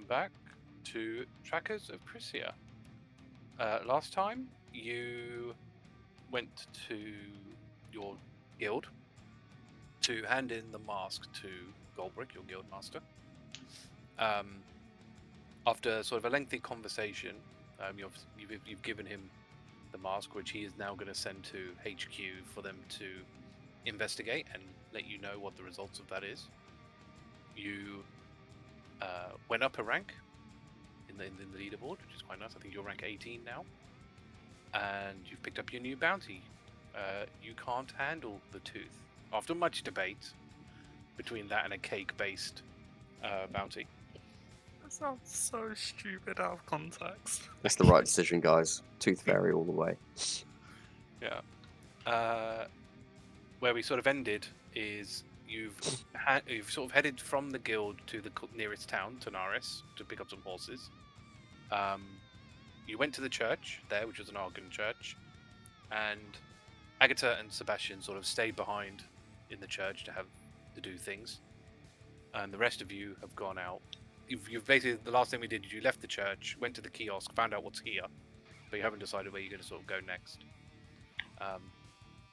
back to Tracas of Crisia. Last time you went to your guild to hand in the mask to Goldbrick, your guild master. After sort of a lengthy conversation, you've given him the mask, which he is now going to send to HQ for them to investigate and let you know what the results of that is. You went up a rank in the leaderboard, which is quite nice. I think you're rank 18 now, and you've picked up your new bounty. You can't handle the tooth. After much debate between that and a cake-based bounty. That sounds so stupid out of context. That's the right decision, guys. Tooth fairy all the way. Yeah. Where we sort of ended is you've sort of headed from the guild to the nearest town, Tanaris, to pick up some horses. You went to the church there, which was an Argon church, and Agata and Sebastian sort of stayed behind in the church to do things, and the rest of you have gone out. You've basically, the last thing we did is you left the church, went to the kiosk, found out what's here, but you haven't decided where you're going to sort of go next.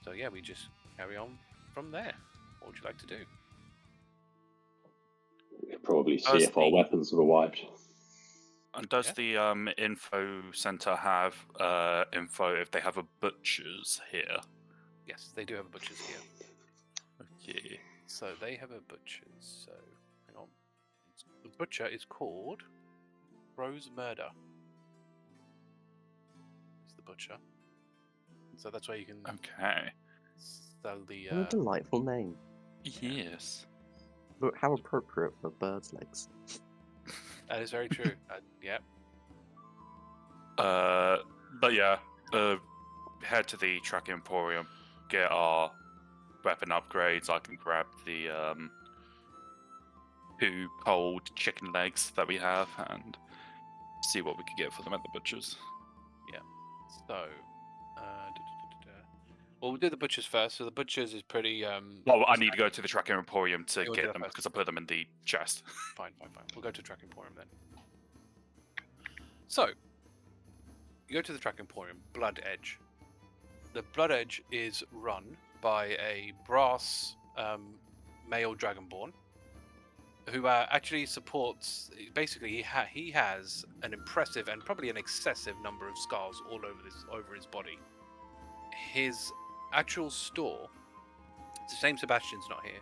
So yeah, we just carry on from there. What would you like to do? We could probably see if our weapons were wiped. And does the info center have info if they have a butcher's here? Yes, they do have a butcher's here. Okay. So they have a butcher's. So hang on. The butcher is called Rose Murder. It's the butcher. So that's where you can sell the. What a delightful name. Yes. Look how appropriate for birds' legs. That is very true. Yeah. But yeah, head to the Track Emporium, get our weapon upgrades. I can grab the 2 cold chicken legs that we have and see what we can get for them at the butcher's. Yeah. So, well, we'll do the butcher's first. So the butcher's is pretty. Well, I need to go to the Track Emporium to You'll get do them that first. because I put them in the chest. Fine. We'll go to Track Emporium then. So, you go to the Track Emporium, Blood Edge. The Blood Edge is run by a brass male dragonborn who actually supports. Basically, he has an impressive and probably an excessive number of scars all over his body. His actual store, it's a shame Sebastian's not here.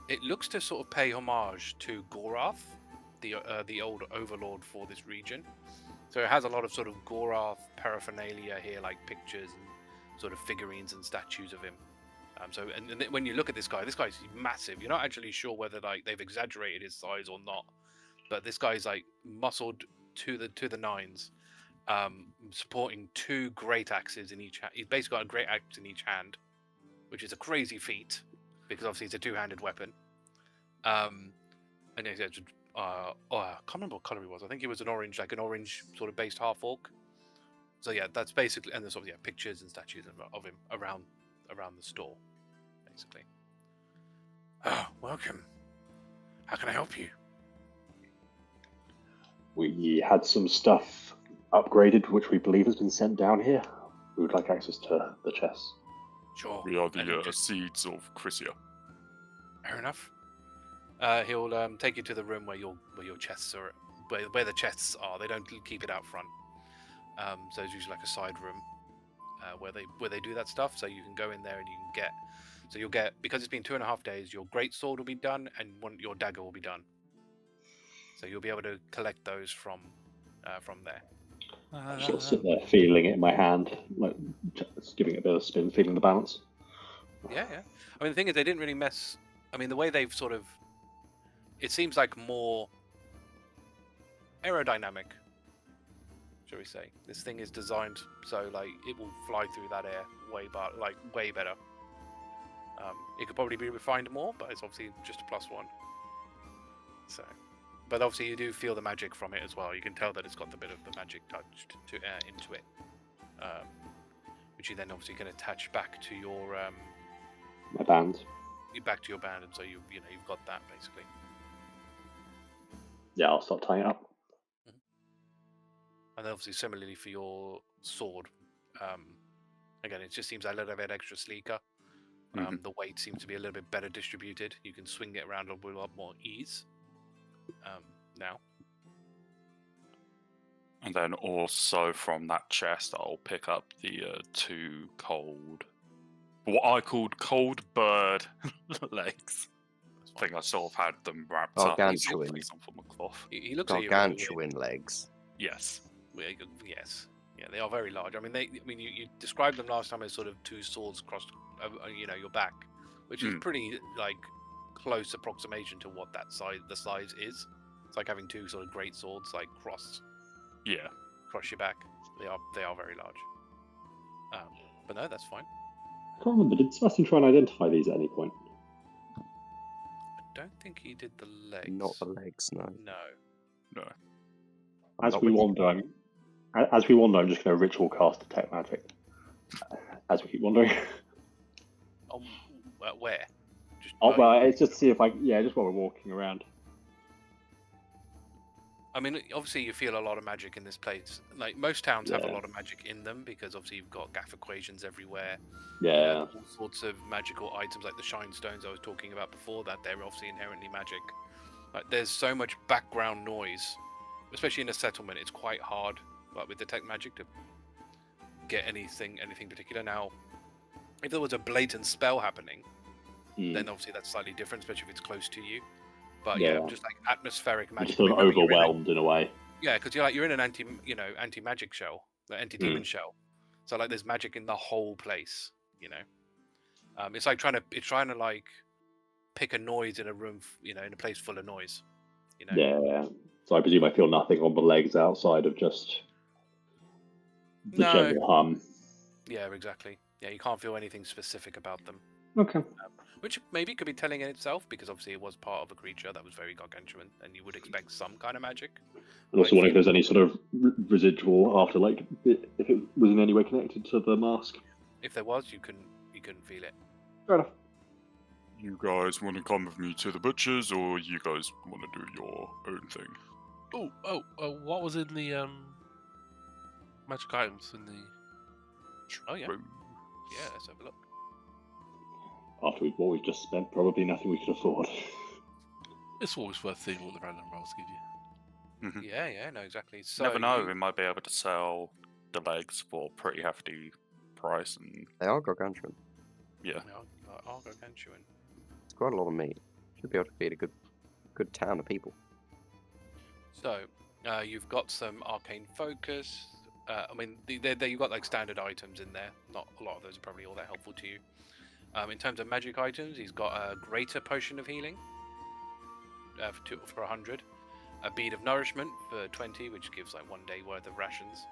It looks to sort of pay homage to Goliath, the old overlord for this region. So it has a lot of sort of Goliath paraphernalia here, like pictures and sort of figurines and statues of him. So when you look at this guy's massive. You're not actually sure whether like they've exaggerated his size or not, but this guy's like muscled to the nines, supporting 2 great axes in each hand. He's basically got a great axe in each hand, which is a crazy feat because obviously it's a 2-handed weapon. And he said, I can't remember what color he was. I think he was an orange sort of based half orc. So yeah, that's basically, and there's obviously pictures and statues of him around the store, basically. Oh, welcome. How can I help you? We had some stuff upgraded, which we believe has been sent down here. We would like access to the chest. Sure. We are the seeds of Crisia. Fair enough. He'll take you to the room where your chests are, where the chests are. They don't keep it out front. So it's usually like a side room where they do that stuff. So you can go in there and you'll get because it's been 2.5 days. Your great sword will be done, and your dagger will be done. So you'll be able to collect those from there. I sort of sit there feeling it in my hand, like just giving it a bit of a spin, feeling the balance. Yeah. I mean, the thing is, they didn't really mess. I mean, the way they've sort of, it seems like more aerodynamic, shall we say? This thing is designed so like it will fly through that air way better. It could probably be refined more, but it's obviously just a +1. So, but obviously you do feel the magic from it as well. You can tell that it's got a bit of the magic touched into it, which you then obviously can attach back to your My band. back to your band, and so you've got that basically. Yeah, I'll start tying it up. And then obviously similarly for your sword, again, it just seems a little bit extra sleeker. The weight seems to be a little bit better distributed. You can swing it around with a lot more ease now. And then also from that chest, I'll pick up the two what I called cold bird legs. I think I sort of had them wrapped up in some form of cloth. He looks at you. Gargantuan legs. Yes. Yes. Yeah, they are very large. I mean, you described them last time as sort of two swords crossed, your back, which is pretty like close approximation to what the size is. It's like having two sort of great swords like cross your back. They are very large. But no, that's fine. I can't remember. Did Sebastian try and identify these at any point? I don't think he did the legs. Not the legs, no. No. As we wander, I'm just going to ritual cast detect magic. As we keep wandering. Where? It's just to see if just while we're walking around. I mean, obviously you feel a lot of magic in this place. Like most towns have a lot of magic in them because obviously you've got gaff equations everywhere. Yeah. All sorts of magical items like the shine stones I was talking about before that they're obviously inherently magic. Like there's so much background noise, especially in a settlement. It's quite hard, like with detect magic, to get anything particular. Now, if there was a blatant spell happening, then obviously that's slightly different, especially if it's close to you. But just like atmospheric magic. Just sort of overwhelmed in a way. Yeah, because you're in an anti-magic shell, the anti-demon shell. So like there's magic in the whole place, It's like trying to like pick a noise in a room, in a place full of noise, Yeah. So I presume I feel nothing on the legs outside of just the general hum. Yeah, exactly. Yeah, you can't feel anything specific about them. Okay. Which maybe could be telling in itself, because obviously it was part of a creature that was very gargantuan, and you would expect some kind of magic. I also wonder if there's any sort of residual after, like, if it was in any way connected to the mask. If there was, you couldn't feel it. Fair enough. You guys want to come with me to the butcher's, or you guys want to do your own thing? What was in the magic items in the? Oh yeah. Yeah, let's have a look. After what we've just spent, probably nothing we could afford. It's always worth seeing what the random rolls give you. Yeah, no, exactly. So Never know, we might be able to sell the legs for a pretty hefty price. And They are gargantuan. yeah. They are gargantuan. It's quite a lot of meat. Should be able to feed a good town of people. So, you've got some arcane focus. I mean, you've got like standard items in there. Not a lot of those are probably all that helpful to you. In terms of magic items, he's got a greater potion of healing for 100, a bead of nourishment for 20, which gives like 1 day worth of rations,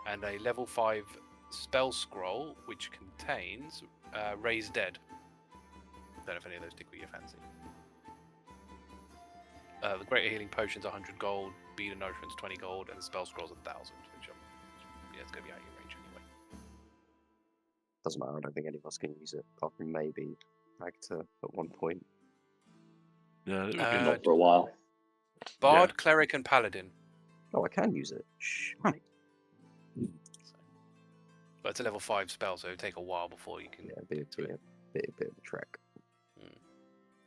and a level 5 spell scroll which contains Raise Dead. Don't know if any of those tickle your fancy. The greater healing potion's 100 gold, bead of nourishment's 20 gold, and the spell scroll's 1,000, which it's going to be out of your range anyway. Doesn't matter, I don't think any of us can use it, apart from maybe Agata at one point. Yeah, Not for a while. Bard, Cleric, and Paladin. Oh, I can use it. Shh. But it's a level 5 spell, so it'll take a while before you can Be a bit of a trek.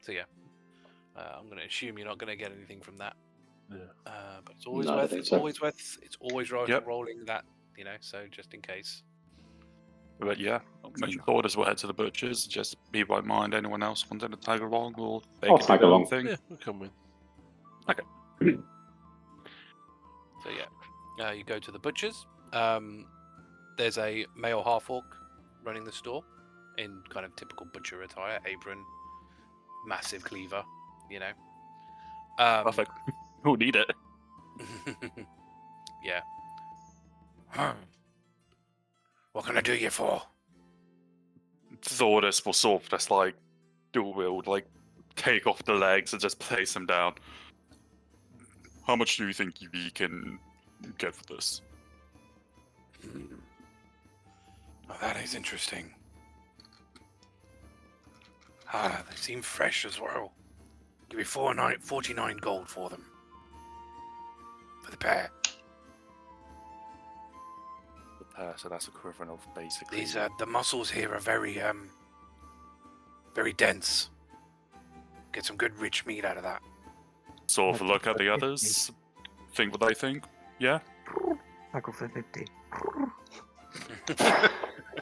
So yeah, I'm going to assume you're not going to get anything from that. Yeah. But it's always No, I worth. think It's so. always worth Yep. rolling that. So just in case. But yeah, I mean, Thordas will head to the butcher's. Just be by mind. Anyone else wanting to tag along, or they I'll can tag do their own along. thing. Yeah, we'll come with. So yeah, you go to the butcher's. There's a male half-orc running the store in kind of typical butcher attire, apron, massive cleaver, Perfect. Who'll need it? Yeah. What can I do you for? Thordas will sort of just like dual wield, like take off the legs and just place them down. How much do you think we can get for this? Oh, that is interesting. They seem fresh as well. Give me 49 gold for them. For the pair. The pair, so that's equivalent of basically. These the muscles here are very very dense. Get some good rich meat out of that. Sort of look at the others, think what they think. Yeah. I go for 50.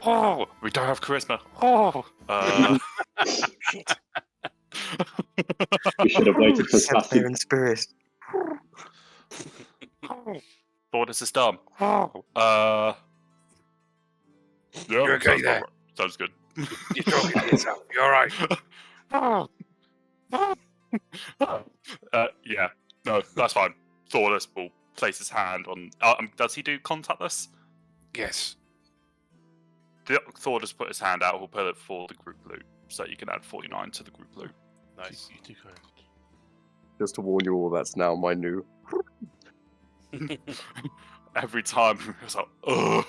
Oh, we don't have charisma. Oh. Shit. We should have waited for Kept there Sebastian. in spirit. Thordas is dumb. Yeah, You're okay sounds there. about right. Sounds good. You're talking to yourself. You're alright. Yeah, no, that's fine. Thordas will place his hand on. Does he do contactless? Yes. Thordas put his hand out. He'll put it for the group loot, so you can add 49 to the group loot. Nice. You do correct. Just to warn you all, that's now my new. Every time it's like, ugh.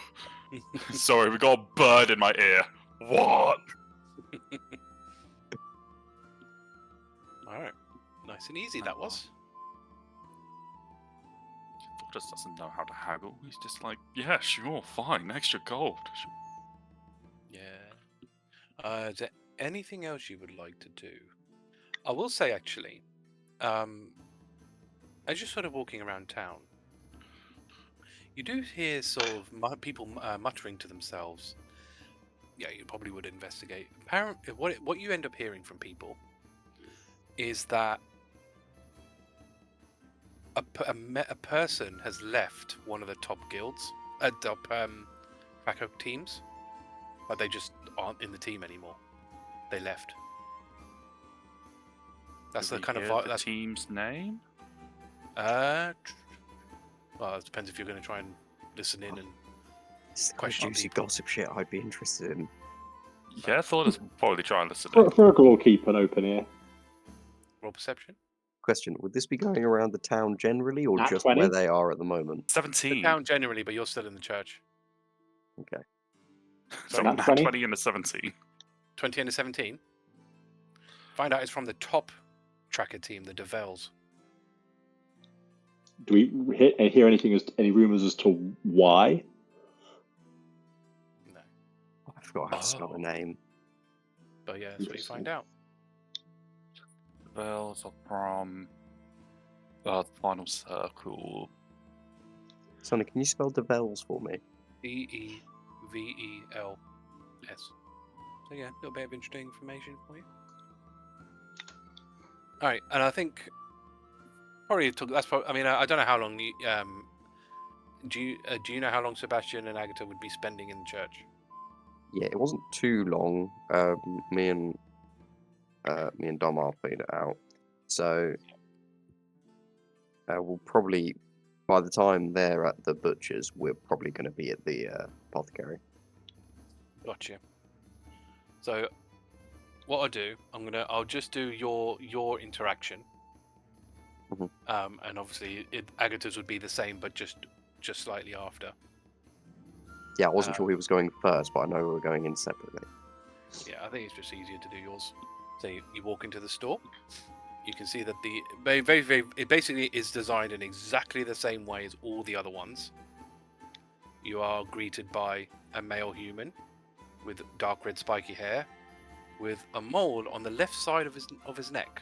Sorry, we got a bird in my ear. What? Alright. Nice and easy that was. Thordas doesn't know how to haggle. He's just like, yeah, sure, fine, extra gold. Yeah. Is there anything else you would like to do? I will say actually, as you're sort of walking around town, you do hear sort of people muttering to themselves. Yeah, you probably would investigate. Apparently, what you end up hearing from people is that a person has left one of the top guilds, top Tracas teams, but they just aren't in the team anymore. They left. That's the kind of the team's name. Well, it depends if you're going to try and listen in and It's the kind of question juicy people. gossip shit I'd be interested in. Yeah, Thordas will probably try and listen. in. Hrugguhl will keep an open ear. roll perception. Question: would this be going around the town generally, or Nat just 20? where they are at the moment? 17. The town generally, but you're still in the church. Okay. So Nat nat 20? 20 and a 17. 20 and a 17. Find out it's from the top tracker team, the Devels. Do we hear anything any rumours as to why? No. I forgot how to spell the Oh. name. But yeah, that's what you find out. The bells are from the final circle. Sonny, can you spell Devels for me? Devels. So yeah, a little bit of interesting information for you. All right, and I think probably took. That's probably. I mean, I don't know how long. Do you know how long Sebastian and Agata would be spending in the church? Yeah, it wasn't too long. Me and Dom played it out, so we'll probably, by the time they're at the butcher's, we're probably going to be at the apothecary. Gotcha. So, what I'll do, I'll just do your interaction, Mhm. and obviously Agata's would be the same, but just slightly after. Yeah, I wasn't sure he was going first, but I know we were going in separately. Yeah, I think it's just easier to do yours. So you walk into the store. You can see that it basically is designed in exactly the same way as all the other ones. You are greeted by a male human with dark red spiky hair, with a mole on the left side of his neck.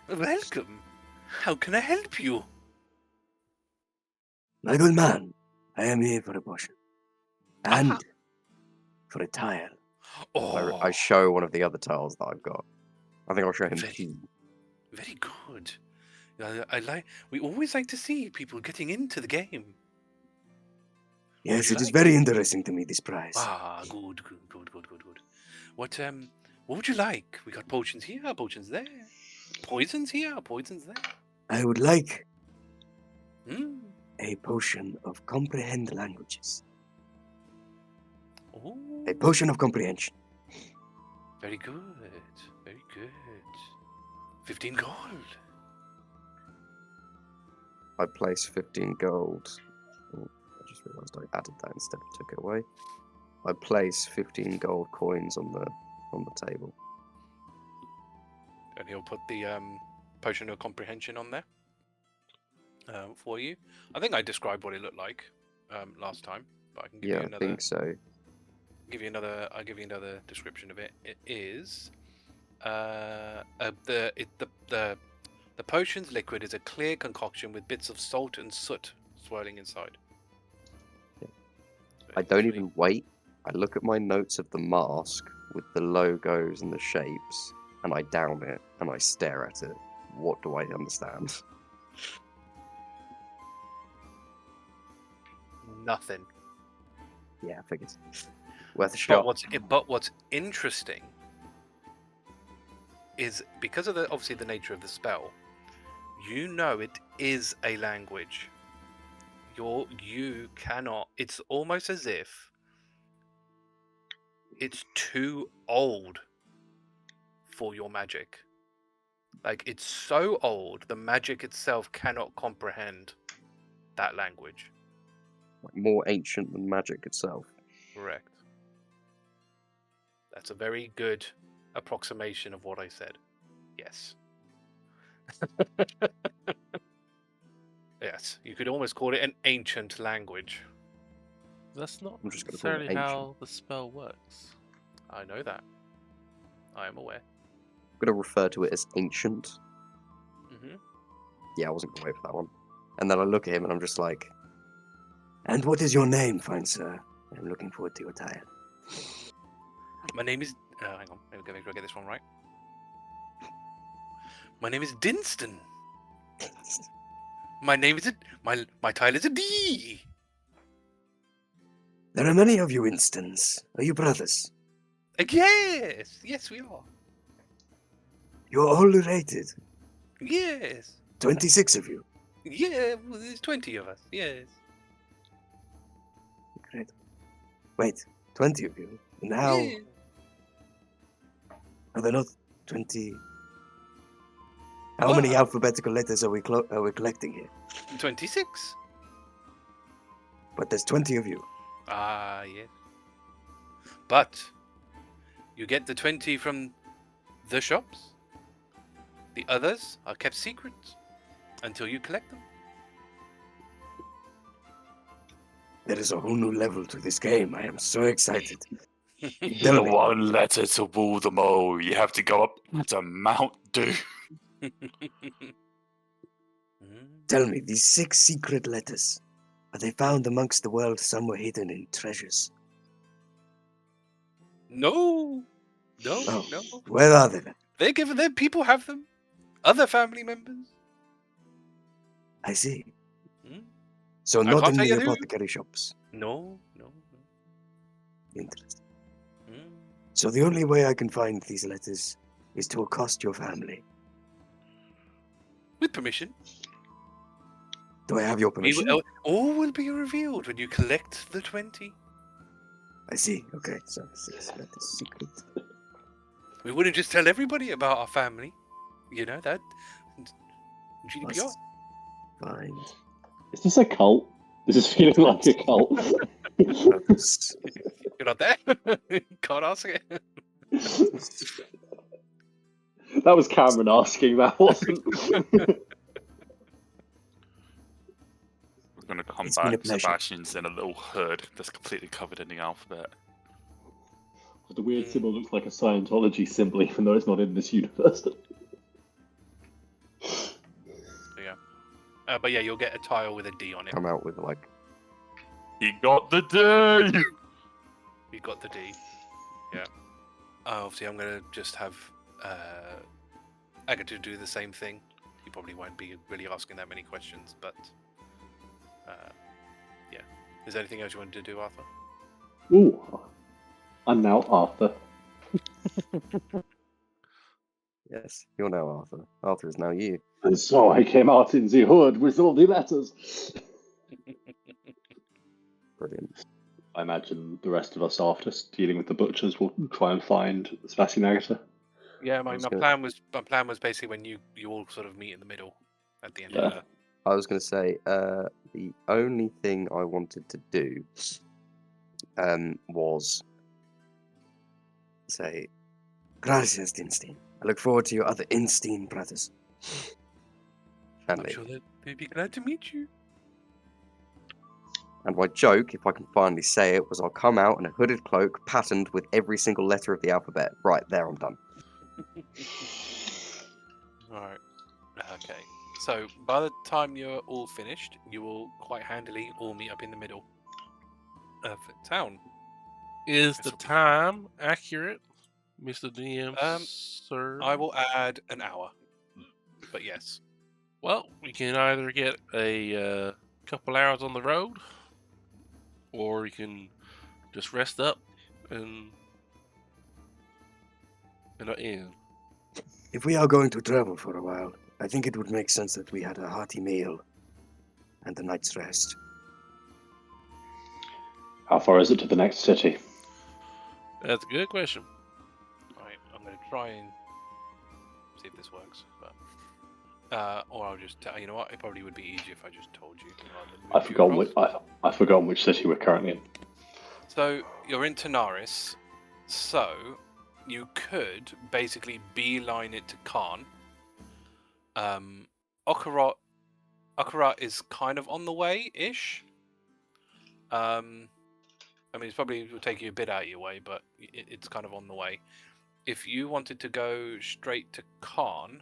Welcome. How can I help you? My good man, I am here for a potion. And for a tile. Oh, I show one of the other tiles that I've got. I think I'll show him Very- P. very good. We always like to see people getting into the game. Yes, you it is like? very interesting to me, this prize. Ah, good. What would you like? We got potions here, potions there. Poisons here, poisons there. I would like Hmm. a potion of comprehend languages. Oh, A potion of comprehension. very good. Very good. 15 gold. I place 15 gold. Oh, I just realised I added that instead of took it away. I place 15 gold coins on the table. And he'll put the potion of comprehension on there. for you. I think I described what it looked like last time, but I can give Yeah, you I another. think so. I'll give you another description of it. It is the potion's liquid is a clear concoction with bits of salt and soot swirling inside. Yeah. So I don't literally- even wait. I look at my notes of the mask with the logos and the shapes, and I down it and I stare at it. What do I understand? nothing. Yeah, I figured. Worth a shot. But what's interesting is because of obviously the nature of the spell, you know it is a language. You cannot. It's almost as if it's too old for your magic. Like it's so old, the magic itself cannot comprehend that language. Like, more ancient than magic itself. Correct. That's a very good approximation of what I said. Yes. Yes, you could almost call it an ancient language. That's not I'm just gonna call it necessarily how the spell works. I know that. I am aware. I'm gonna refer to it as ancient. Hmm. Yeah, I wasn't gonna wait for that one. And then I look at him and I'm just like, "And what is your name, fine sir? I'm looking forward to your tale." My name is. Hang on, let me make sure I get this one right. My name is Dinston. My name is my title is a D. There are many of you, Instons. Are you brothers? Yes, we are. You're all related. Yes, 26 of you. yeah. Well, there's 20 of us. Yes. Great. Wait, 20 of you? And how Yeah. are there not 20? How many Wow. alphabetical letters are we collecting here? 26. But there's 20 of you. Ah, yes. But you get the 20 from the shops. The others are kept secret until you collect them. There is a whole new level to this game. I am so excited. The Tell me, one letter to rule them all. You have to go up to Mount Doom. tell me, these 6 secret letters, are they found amongst the world somewhere hidden in treasures? No, no, Oh, no. where are they then? They're given them. People have them. Other family members. I see. Hmm? So I not can't in tell the you who. apothecary shops. No. Interesting. Hmm. So the only way I can find these letters is to accost your family. With permission. Do I have your permission? All will be revealed when you collect the 20. I see. Okay, so 6 letters secret. We wouldn't just tell everybody about our family. You know that. GDPR. Must find Is this a cult? This is feeling like a cult. others. You're not there. Can't ask it. That was Cameron asking, that wasn't. We're going to come It's been a back. pleasure. Sebastian's in a little hood that's completely covered in the alphabet. The weird symbol looks like a Scientology symbol, even though it's not in this universe. But yeah, you'll get a tile with a D on it. Come out with like, He got the D! You got the D. Yeah. Obviously, I'm gonna just have Agata do the same thing. He probably won't be really asking that many questions, but yeah. Is there anything else you wanted to do, Arthur? Ooh, I'm now Arthur. yes, you're now Arthur. Arthur is now you. And so I came out in the hood with all the letters. Brilliant. I imagine the rest of us, after dealing with the butchers, will try and find Sebastian and Agata. Yeah, my was gonna- plan was basically when you all sort of meet in the middle at the end Yeah. of the. I was going to say, the only thing I wanted to do was say, Gracias, Dinstein. I look forward to your other Instein brothers. And I'm leave. sure that they'd be glad to meet you. And my joke, if I can finally say it, was I'll come out in a hooded cloak patterned with every single letter of the alphabet. Right, there, I'm done. Alright. Okay. So, by the time you're all finished, you will quite handily all meet up in the middle of town. Is This the will be- time accurate, Mr. DM, Um, sir? I will add an hour. But yes. Well, we can either get a couple hours on the road, or we can just rest up and in. If we are going to travel for a while, I think it would make sense that we had a hearty meal and a night's rest. How far is it to the next city? That's a good question. Right, I'm going to try and see if this works. But, or I'll just tell you know what, it probably would be easier if I just told you. Rather than I've move you forgotten across. I've forgotten which city we're currently in. So you're in Tanaris, so you could basically beeline it to Khan. Okarat is kind of on the way-ish. I mean, it's probably will take you a bit out of your way, but it's kind of on the way. If you wanted to go straight to Khan,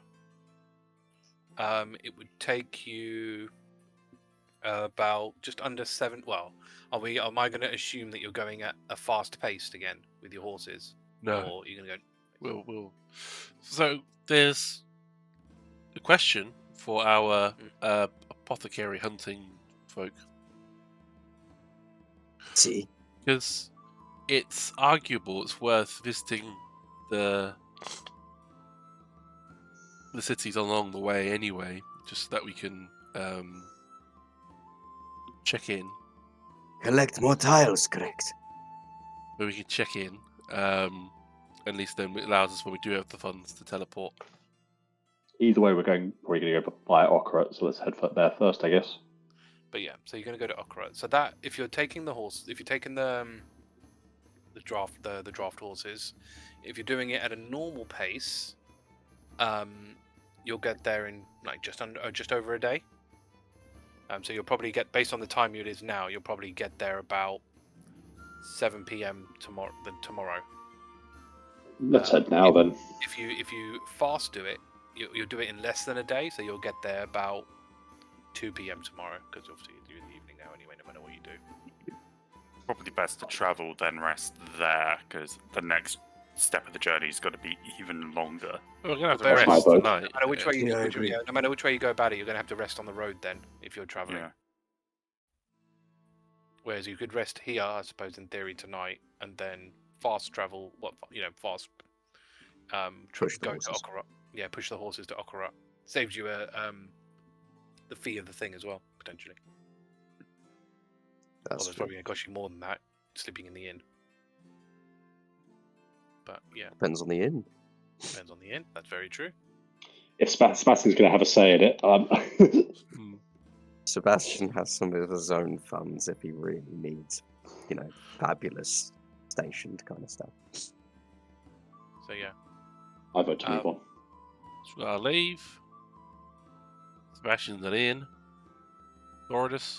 it would take you about just under 7. Well, am I going to assume that you're going at a fast pace again with your horses? No, Or you're going to go... we'll. So there's a question for our apothecary hunting folk, See? because it's arguable it's worth visiting the cities along the way anyway, just so that we can check in. Collect more tiles, correct? Where we can check in. At least then it allows us when we do have the funds to teleport. Either way, we're probably going to go by Okarat, so let's head there first, I guess. But yeah, so you're going to go to Okarat. So that if you're taking the horse, if you're taking the draft horses, if you're doing it at a normal pace, you'll get there in like just over a day. So you'll probably get, based on the time it is now, you'll probably get there about 7 p.m. tomorrow. Let's head now then. If you fast do it, you'll do it in less than a day, so you'll get there about 2 p.m. tomorrow, because obviously you're in the evening now anyway, no matter what you do. Probably best to travel, then rest there, because the next step of the journey is going to be even longer. We're gonna have to That's rest my vote. tonight. No matter which way you Yeah, I agree. no matter which way you go about it, you're going to have to rest on the road then, if you're traveling. Yeah. Whereas you could rest here, I suppose, in theory tonight, and then fast travel. Fast. Push the go horses. to Okarat. Yeah, push the horses to Okarat. Saves you the fee of the thing as well, potentially. That's Although it's probably going to cost you more than that, sleeping in the inn. But yeah, depends on the inn. depends on the inn. That's very true. If Sebastian's going to have a say in it, Sebastian has some of his own funds if he really needs, fabulous stationed kind of stuff. So yeah, I vote to move on. So I'll leave. Sebastian's not in. Thordas.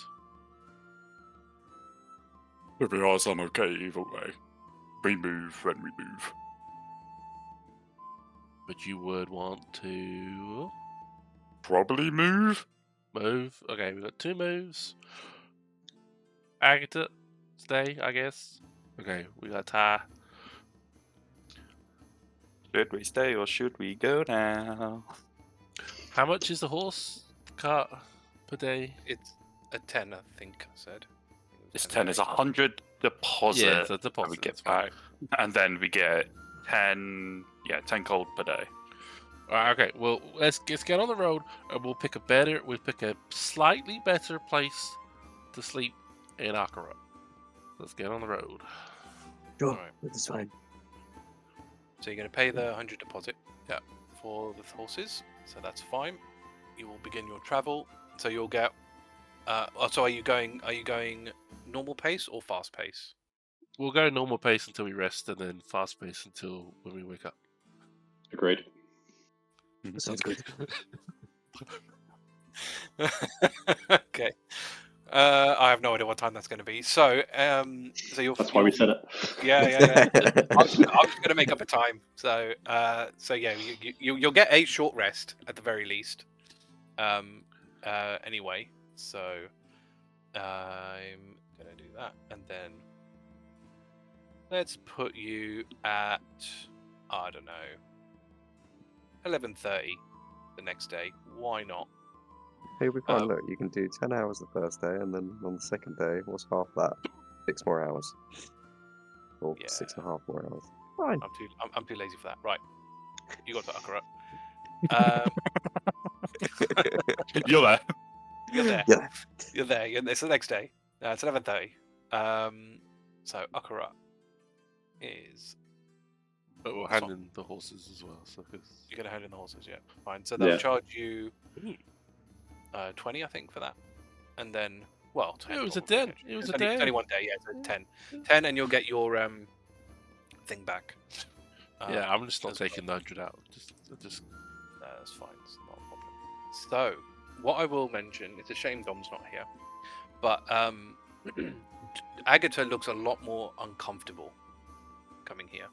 If we are, I'm okay either way. We move when we move. But you would want to Probably move. move. Okay, we've got 2 moves. Agata, stay, I guess. Okay, we got Ty. Should we stay or should we go now? How much is the horse cart per day? it's a 10, I think I said. This 10 is 100 deposit. Yeah, it's a deposit. we get that's fine. back. And then we get 10 gold per day. Alright, okay, well, let's get on the road and we'll pick a slightly better place to sleep in Akarat. Let's get on the road. Sure, Alright. that's fine. So you're going to pay the 100 deposit. Yeah. For the horses, so that's fine. You will begin your travel. So you'll get. So are you going normal pace or fast pace? We'll go normal pace until we rest and then fast pace until when we wake up. Agreed. Sounds good. Okay. I have no idea what time that's going to be. So, so you'll. That's why we said it. Yeah. I'm just going to make up a time. So, so yeah, you'll get a short rest at the very least. Anyway, so I'm going to do that, and then let's put you at, I don't know, 11:30 the next day. Why not? Hey, we fine. Look, you can do 10 hours the first day, and then on the second day, what's half that? 6 more hours. Or Yeah. 6.5 more hours. Fine. I'm too lazy for that. Right, you got to Akara. You're there. You're there. Yeah. You're there. It's the next day. It's 11:30. So Akara is. But we'll hand in the horses as well. So You're gonna hand in the horses, yeah. Fine. So they'll Yeah. charge you 20, I think, for that, and then 10. It was a probably, 10. actually. It was It's a 10. only one day, yeah. So 10, and you'll get your thing back. yeah, I'm just not as well. taking the 100 out. Just No, that's fine. It's not a problem. So, what I will mention, it's a shame Dom's not here, but Agata looks a lot more uncomfortable coming here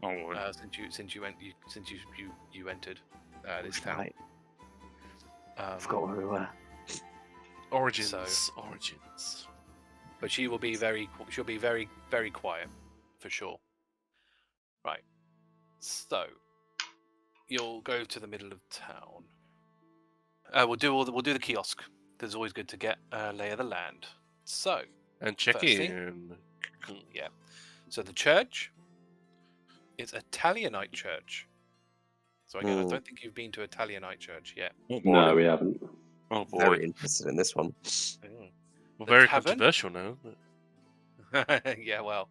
Oh, boy. since you entered this town. Right. I forgot where we were. origins. So- Origins. But she'll be very quiet for sure. Right. So you'll go to the middle of town. We'll do the kiosk. It's always good to get a lay of the land. So And check First thing. in. yeah. So the church is a Italianite church. So again, I don't think you've been to a Italianite church yet. Oh, boy. No, we haven't. Oh, boy. Very interested in this one. Well, The very tavern? controversial now. But Yeah, well,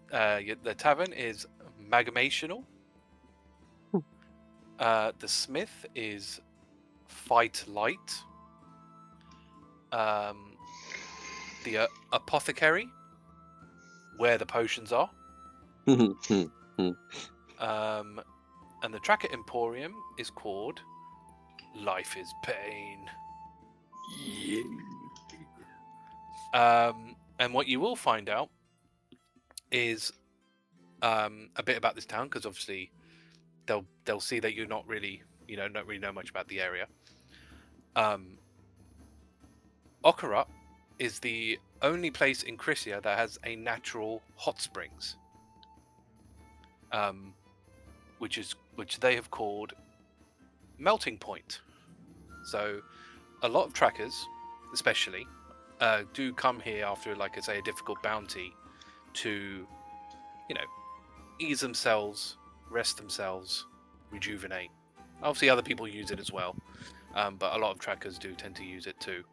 the tavern is magmational. The smith is fight light. The apothecary, where the potions are. And the tracker emporium is called Life is Pain. And what you will find out is a bit about this town, because obviously they'll see that you're not really know much about the area. Okarat is the only place in Crisia that has a natural hot springs, which they have called Melting Point. So a lot of trackers, especially, do come here after, like I say, a difficult bounty to, ease themselves, rest themselves, rejuvenate. Obviously, other people use it as well, but a lot of trackers do tend to use it too.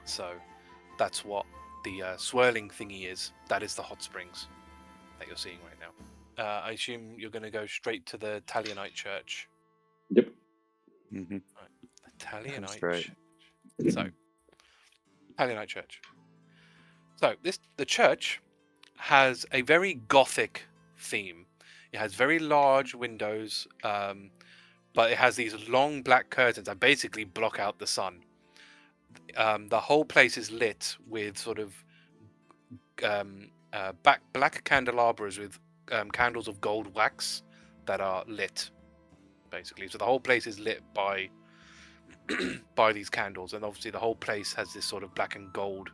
So that's what the swirling thingy is. That is the hot springs that you're seeing right now. I assume you're going to go straight to the Italianite church. Yep. Mhm. Italianite Straight. church. So, Italianite church. So the church has a very gothic theme. It has very large windows, but it has these long black curtains that basically block out the sun. The whole place is lit with sort of black candelabras with candles of gold wax that are lit, basically. So the whole place is lit by these candles, and obviously the whole place has this sort of black and gold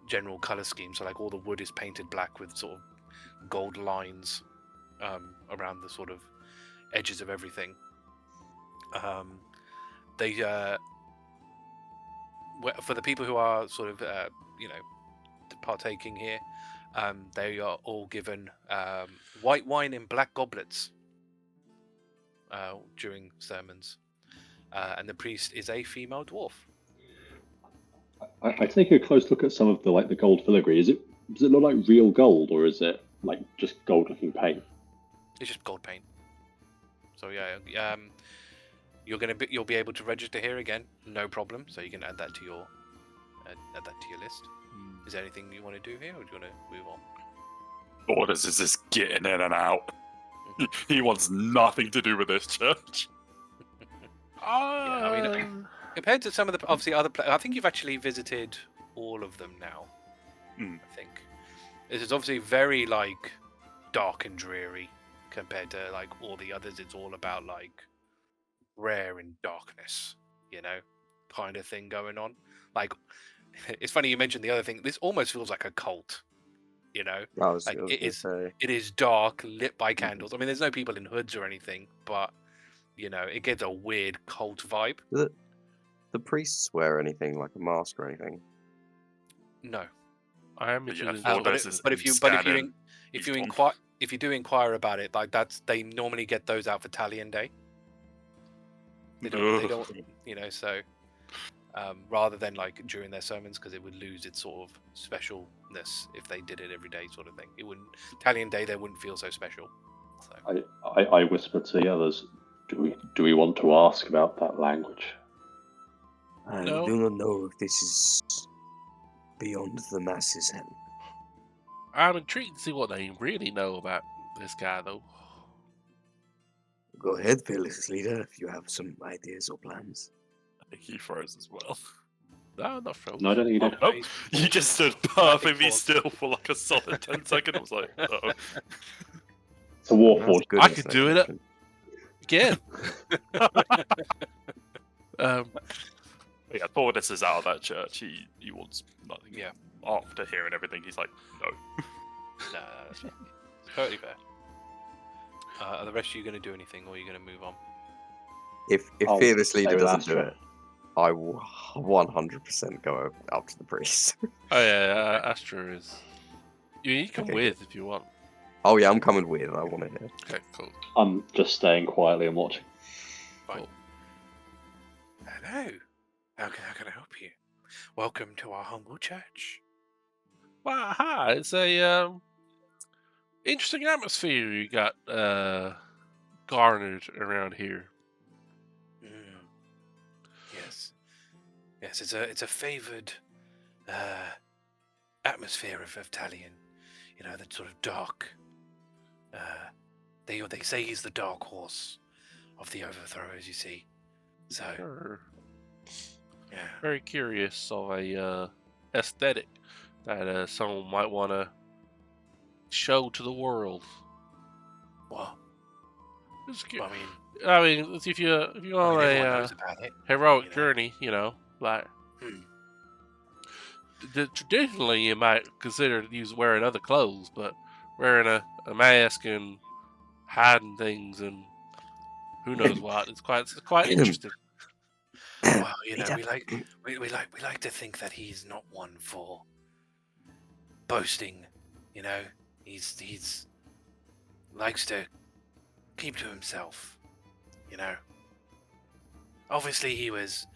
general color scheme. So like all the wood is painted black with sort of gold lines around the sort of edges of everything. They for the people who are sort of partaking here, they are all given white wine in black goblets during sermons, and the priest is a female dwarf. I take a close look at some of the gold filigree. Does it look like real gold, or is it like just gold-looking paint? It's just gold paint. So yeah, you'll be able to register here again, no problem. So you can add that to your list. Is there anything you want to do here, or do you want to move on? Thordas is just getting in and out. He wants nothing to do with this church. I mean, compared to some of the obviously other, I think you've actually visited all of them now. Mm. I think this is obviously very like dark and dreary compared to like all the others. It's all about like rare and darkness, kind of thing going on. Like, it's funny you mentioned the other thing. This almost feels like a cult, I was like gonna say. it is dark, lit by candles. I mean, there's no people in hoods or anything, but it gets a weird cult vibe. The priests wear anything like a mask or anything? No, I am But yeah, interested. Thordas but is if you scanning. if He's you gone. inquire if you do inquire about it, like they normally get those out for Talion Day. They don't, so rather than like during their sermons, because it would lose its sort of specialness if they did it every day, sort of thing. It wouldn't Talion Day. They wouldn't feel so special. So. I whispered to the others, do we want to ask about that language? I No. do not know if this is beyond the masses' help. I'm intrigued to see what they really know about this guy, though. Go ahead, fearless leader, if you have some ideas or plans. I think he froze as well. No, not froze. No, I don't think you did. Oh, you just stood perfectly still for like a solid 10 seconds. I was like, uh-oh. It's a Warforged. I could do it again. Yeah, Thordas is out of that church. He wants nothing. Yeah. After hearing everything, he's like, no. No, that's fair. Totally fair. Are the rest of you going to do anything, or are you going to move on? If I'll fearless stay leader with doesn't do Astra. it, I will 100% go up to the priest. Oh yeah, Astra is. You can Okay, with if you want. Oh yeah, I'm coming with. I want to hear. Okay, cool. I'm just staying quietly and watching. Fine. Hello. How can I help you? Welcome to our humble church. Well, hi. It's a interesting atmosphere you got garnered around here. Yes, it's a favoured atmosphere of Talion. That sort of dark. They say he's the dark horse of the overthrowers. You see, so Sure. yeah. Very curious of a aesthetic that someone might want to show to the world. Well, Just I mean, I mean, if you on everyone a knows about it. heroic you know. journey, like Hmm. traditionally you might consider wearing other clothes, but wearing a mask and hiding things and who knows what, it's quite interesting. Well, we like to think that he's not one for boasting. He's likes to keep to himself. Obviously he was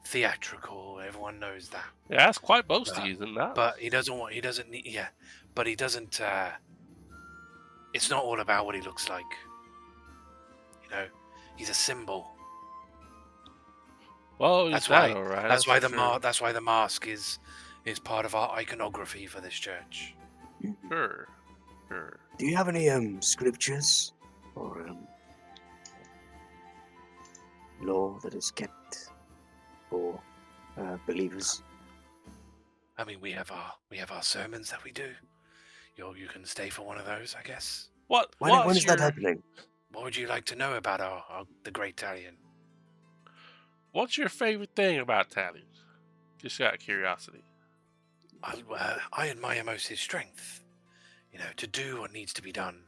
theatrical. Everyone knows that. Yeah, that's quite boasty, isn't that? But he doesn't need. Yeah, but he doesn't. It's not all about what he looks like. He's a symbol. Well, That's that why. all right. That's why the for sure. That's why the mask is part of our iconography for this church. Sure. Do you have any scriptures or law that is kept for believers? I mean, we have our sermons that we do. You can stay for one of those, I guess. When When is that happening? What would you like to know about the Great Talion? What's your favorite thing about Talion? Just out of curiosity. I admire most his strength. To do what needs to be done.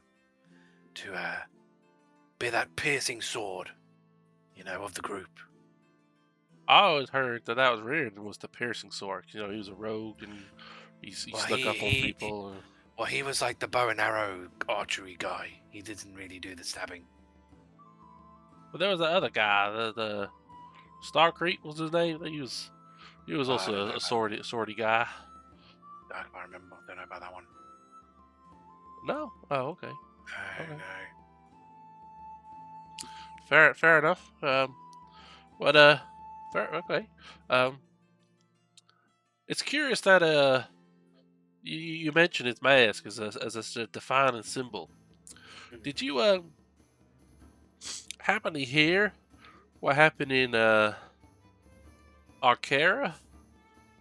To be that piercing sword, of the group. I always heard that was Reardon was the piercing sword. He was a rogue and he snuck up on people. Well, he was like the bow and arrow archery guy. He didn't really do the stabbing. But there was that other guy, the Starcreep was his name. He was also a swordy guy. I can't remember. I don't know about that one. No? Oh, okay. No. Fair enough. Okay. It's curious that you mentioned his mask as a defining symbol. Did you happen to hear what happened in Arcara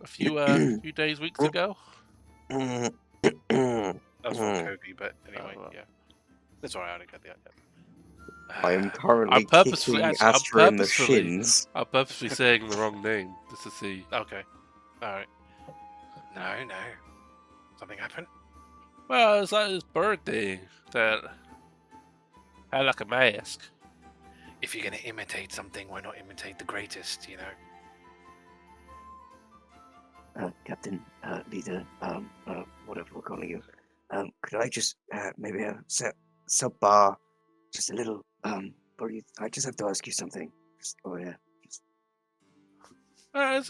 a few days, weeks ago? That was from Kobe, but anyway, well. yeah. That's alright, I didn't get the idea. I am currently purposefully- kicking actually, I'm Astra in the purposefully- shins. I'm purposely saying the wrong name just to see. Okay. Alright. No. Something happened? Well, it's like this bird thing that had like a mask. If you're gonna imitate something, why not imitate the greatest, you know? Captain, leader, whatever we're calling you. Could I just maybe sub bar, just a little I just have to ask you something. It's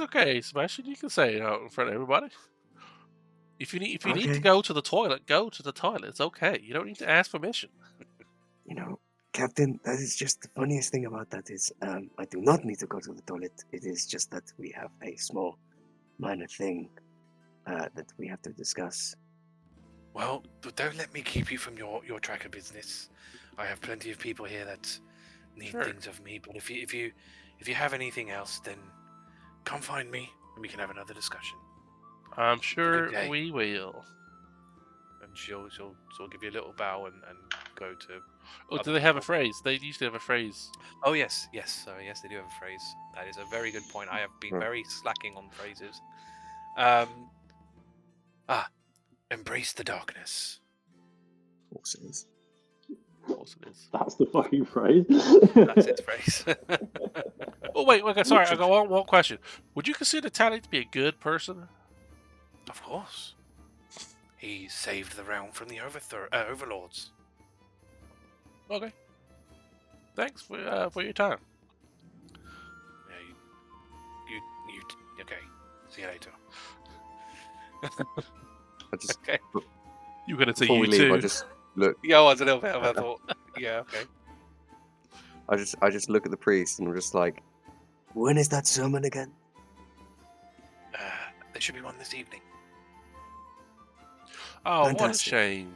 okay, Sebastian. You can say it out in front of everybody. If you need to Okay. go to the toilet, go to the toilet. It's okay. You don't need to ask permission. You know, Captain, that is just the funniest thing about that is I do not need to go to the toilet. It is just that we have a small, minor thing that we have to discuss. Well, don't let me keep you from your tracker business. I have plenty of people here that need Sure. things of me. But if you have anything else, then come find me and we can have another discussion. I'm sure day. we will. And she'll give you a little bow and go to. Oh, do other they have a people. phrase? They usually have a phrase. Oh yes, yes, they do have a phrase. That is a very good point. I have been very slacking on phrases. Embrace the darkness. Of course it is. Of course it is. That's the fucking phrase. That's its phrase. Oh wait, okay, sorry. I got one question. Would you consider Tally to be a good person? Of course. He saved the realm from the overlords. Okay. Thanks for your time. Yeah, you okay. See you later. I just Okay. You're gonna say before you we leave, too. I just look. Yeah, I was a little bit of a thought. Yeah, okay. I just look at the priest and I'm just like, When is that sermon again? There should be one this evening. Oh, what a Fantastic. shame.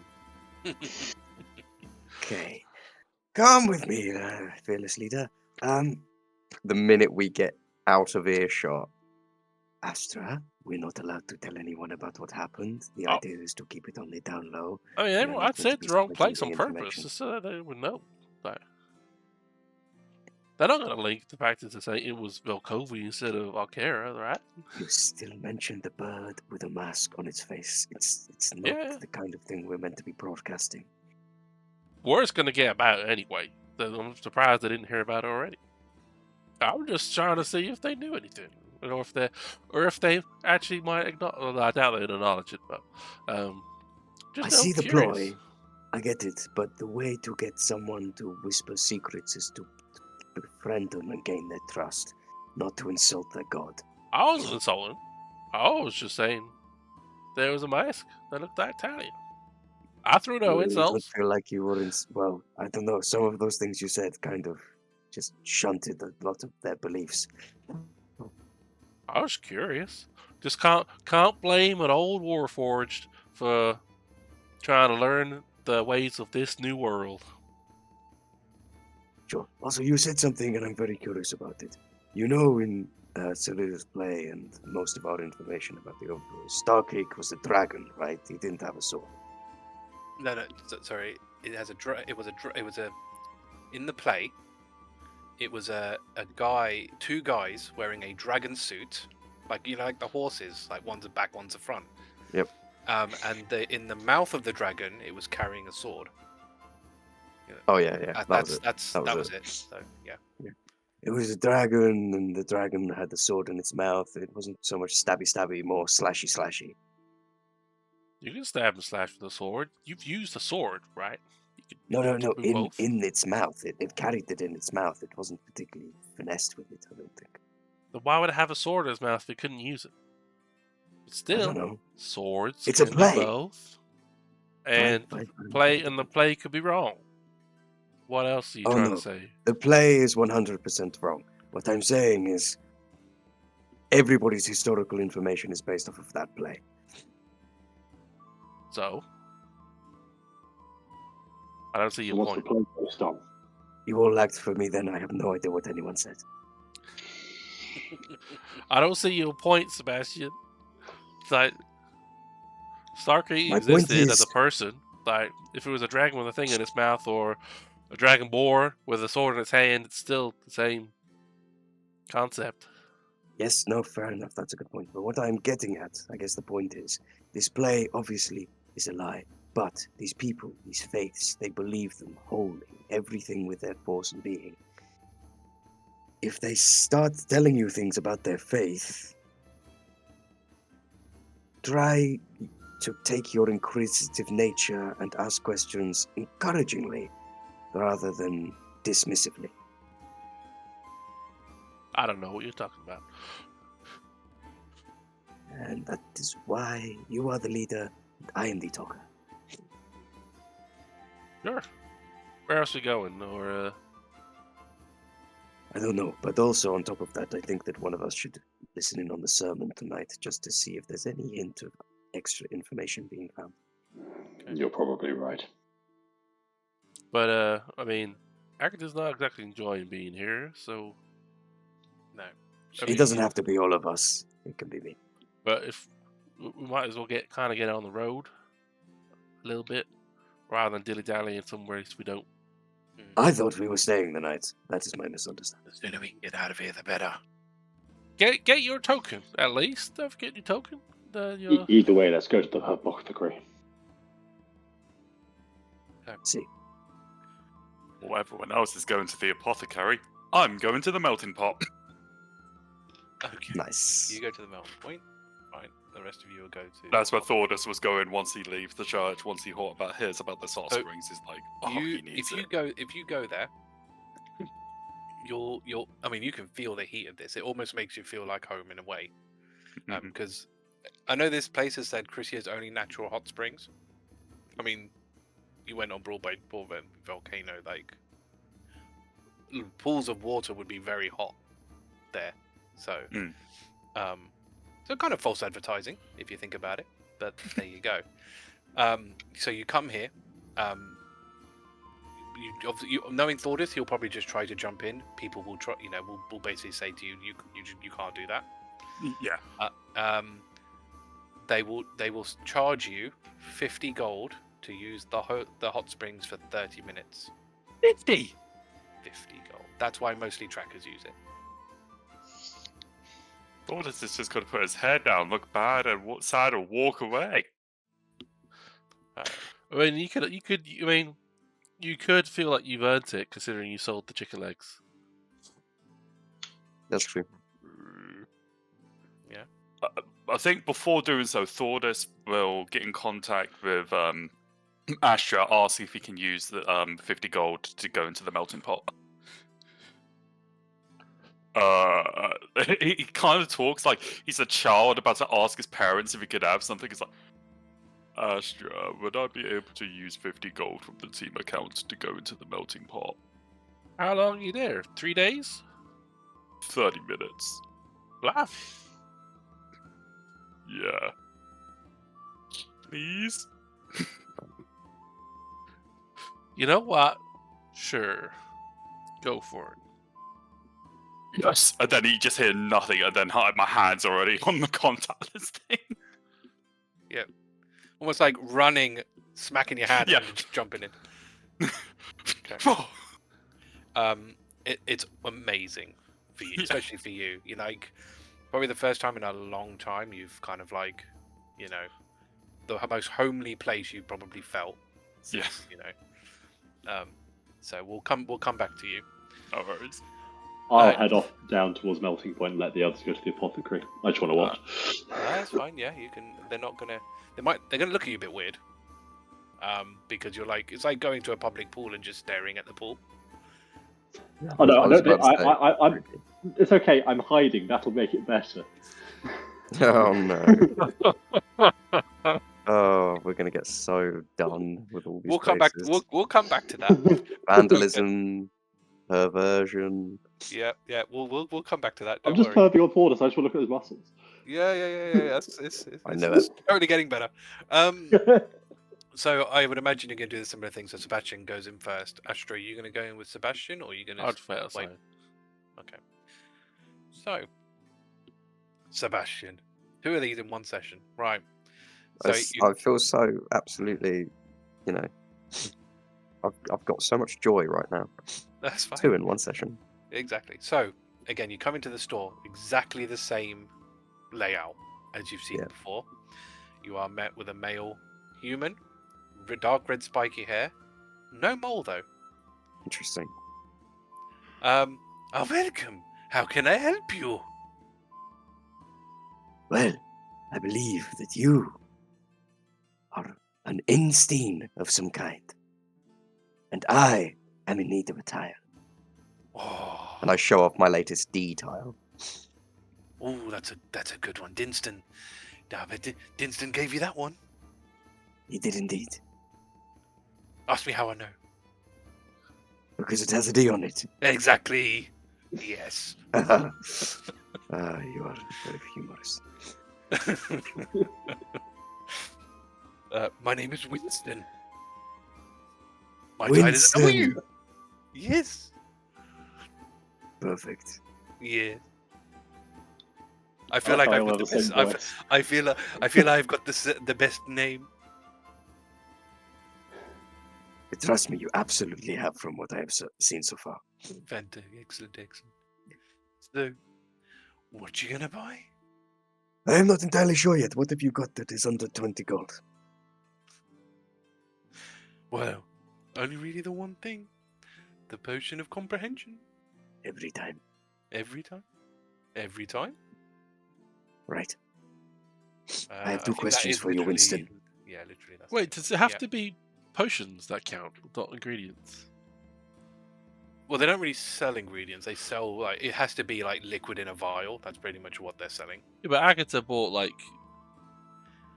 Okay. Come with me, fearless leader. the minute we get out of earshot, Astra, we're not allowed to tell anyone about what happened. The Oh. idea is to keep it on the down low. I mean, You're everyone, not I'd going said to be the wrong spreading place the on purpose, information. just so that they would know. Like, they're not gonna link the fact that to say it was Velkovi instead of Alcara, right? You still mentioned the bird with a mask on its face. It's not Yeah. the kind of thing we're meant to be broadcasting. Word's gonna get about it anyway. So I'm surprised they didn't hear about it already. I was just trying to see if they knew anything, or if they actually might acknowledge. Well, I doubt they'd acknowledge it, but just I see the curious. ploy. I get it, but the way to get someone to whisper secrets is to befriend them and gain their trust, not to insult their god. I wasn't insulting. I was just saying there was a mask that looked like Italian. I threw no I don't insults. feel like you were well, I don't know. Some of those things you said kind of just shunted a lot of their beliefs. I was curious. Just can't blame an old Warforged for trying to learn the ways of this new world. Sure. Also, you said something, and I'm very curious about it. You know, in Cellular's play and most of our information about the Overlord, Starcake was a dragon, right? He didn't have a sword. No, sorry. It has it was in the play. It was a guy, two guys wearing a dragon suit, like like the horses, like one's a back, one's a front. Yep. And in the mouth of the dragon, it was carrying a sword. oh yeah, That was was it. So yeah. It was a dragon, and the dragon had the sword in its mouth. It wasn't so much stabby, more slashy. You can stab and slash with a sword. You've used a sword, right? No. do both. In its mouth. It carried it in its mouth. It wasn't particularly finessed with it, I don't think. Then why would it have a sword in its mouth if it couldn't use it? But I still, don't know. swords It's a can play. be both. And Fine. the play could be wrong. What else are you Oh, trying no. to say? The play is 100% wrong. What I'm saying is everybody's historical information is based off of that play. So, I don't see your What's the point. play based on? You all lagged for me then. I have no idea what anyone said. I don't see your point, Sebastian. It's like Starkey My point existed as is- a person. Like if it was a dragon with a thing in its mouth or a dragon boar with a sword in its hand, it's still the same concept. Yes, no, fair enough. That's a good point. But what I'm getting at, I guess the point is, this play obviously is a lie. But these people, these faiths, they believe them wholly, everything with their force and being. If they start telling you things about their faith, try to take your inquisitive nature and ask questions encouragingly rather than dismissively. I don't know what you're talking about. And that is why you are the leader and I am the talker. Sure. Where else we going? Or I don't know, but also on top of that, I think that one of us should listen in on the sermon tonight just to see if there's any hint of extra information being found. You're probably right. but I mean, Agata's not exactly enjoying being here, so No. It doesn't have to be all of us. It can be me. but if we might as well get on the road a little bit rather than dilly-dallying somewhere we don't. I thought we were staying the night. That is my misunderstanding. The sooner we can get out of here, the better. Get your token at least. Don't forget your token. Your... Either way, let's go to the Apothecary. See, While everyone else is going to the apothecary, I'm going to the melting pot. Okay. nice. You go to the melting point. Fine. The rest of you will go to. That's where Thordas was going once he leaves the church. Once he heard about the salt So, springs, he's like, oh, he needs it. If you go there, you'll. I mean, you can feel the heat of this. It almost makes you feel like home in a way, Mhm. because I know this place has said Crisia's only natural hot springs. I mean, you went on Broadway volcano, like pools of water would be very hot there. So, Mm. So kind of false advertising if you think about it. But there you go. So you come here. You knowing Thordas, he'll probably just try to jump in. People will try, will basically say to you, you can't do that. Yeah. They will charge you 50 gold to use the hot springs for 30 minutes. 50! 50 gold. That's why mostly trackers use it. Thordas is just going to put his head down, look bad, and sad, and walk away. I mean, you could feel like you've earned it considering you sold the chicken legs. That's true. Yeah. I think before doing so, Thordas will get in contact with Astra, ask if he can use the 50 gold to go into the melting pot. He kind of talks like he's a child about to ask his parents if he could have something. He's like, Astra, would I be able to use 50 gold from the team account to go into the melting pot? How long are you there? 3 days? 30 minutes. Laugh. Yeah. Please? You know what? Sure. Go for it. Yes. And then you just hear nothing, and then my hand's already on the contactless thing. Almost like running, smacking your hand, Yeah. and just jumping in. Oh. It's amazing for you, Yeah. especially for you. You like probably the first time in a long time you've kind of like, the most homely place you've probably felt. Yeah. So we'll come back to you. No worries. I'll head off down towards Melting Point and let the others go to the Apothecary. I just want to watch. That's fine. Yeah, you can. They're not gonna. They're gonna look at you a bit weird. Because you're like, it's like going to a public pool and just staring at the pool. Oh no, I was about to say, I'm. It's okay. I'm hiding. That'll make it better. Oh no. Oh, we're gonna get so done with all these We'll come back. places. We'll come back to that. Vandalism, perversion. Yeah. We'll come back to that. I'm Don't just worry. perving on Thordas. I just want to look at his muscles. Yeah. It's I know it's totally getting better. So I would imagine you're going to do a similar thing. So Sebastian goes in first. Astra, are you going to go in with Sebastian, or are you going to I'd fail wait? outside. Okay. So, Sebastian, two of these in one session, right? So I feel so absolutely, you know, I've got so much joy right now. that's fine. 2 in 1 session. Exactly. So again, you come into the store, exactly the same layout as you've seen Yeah. before. You are met with a male human, dark red spiky hair, no mole though. Interesting. Welcome. How can I help you? Well, I believe that you are an Einstein of some kind. And I am in need of a tile. Oh, And I show off my latest D tile. that's a good one, Dinston. Now, I bet Dinston gave you that one. He did indeed. Ask me how I know. Because it has a D on it. Exactly. Yes. You are very humorous. My name is Winston. My title is a W. Winston. Yes. Perfect. Yeah. I feel like I've got the best. voice. I feel I've got the best name. Trust me, you absolutely have from what I have seen so far. Fantastic, excellent. So, what you gonna buy? I am not entirely sure yet. What have you got that is under 20 gold? Well, only really the one thing: the potion of comprehension. Every time. Every time. Every time. Right. I have two think that questions is for you, literally- Winston. Yeah, literally. That's Wait, it. does it have Yeah. to be potions that count, not ingredients? Well, they don't really sell ingredients. They sell like it has to be like liquid in a vial. That's pretty much what they're selling. Yeah, but Agata bought like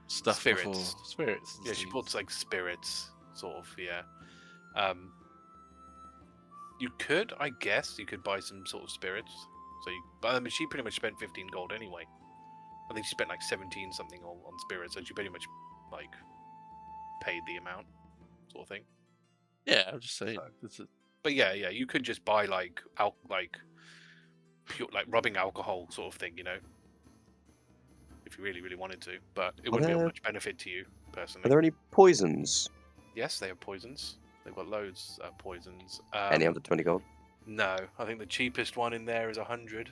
stuff Spirits. before spirits. and Yeah, she things. bought like spirits, sort of. Yeah. You could, I guess, you could buy some sort of spirits. So, but I mean, she pretty much spent 15 gold anyway. I think she spent like 17 something on spirits, so she pretty much like paid the amount, sort of thing. Yeah, I'm just saying. So- It's a- But yeah, you could just buy like pure like rubbing alcohol sort of thing, you know, if you really wanted to. But it wouldn't be of there- much benefit to you personally. Are there any poisons? Yes, they have poisons. They've got loads of poisons. Any under 20 gold? No, I think the cheapest one in there is 100.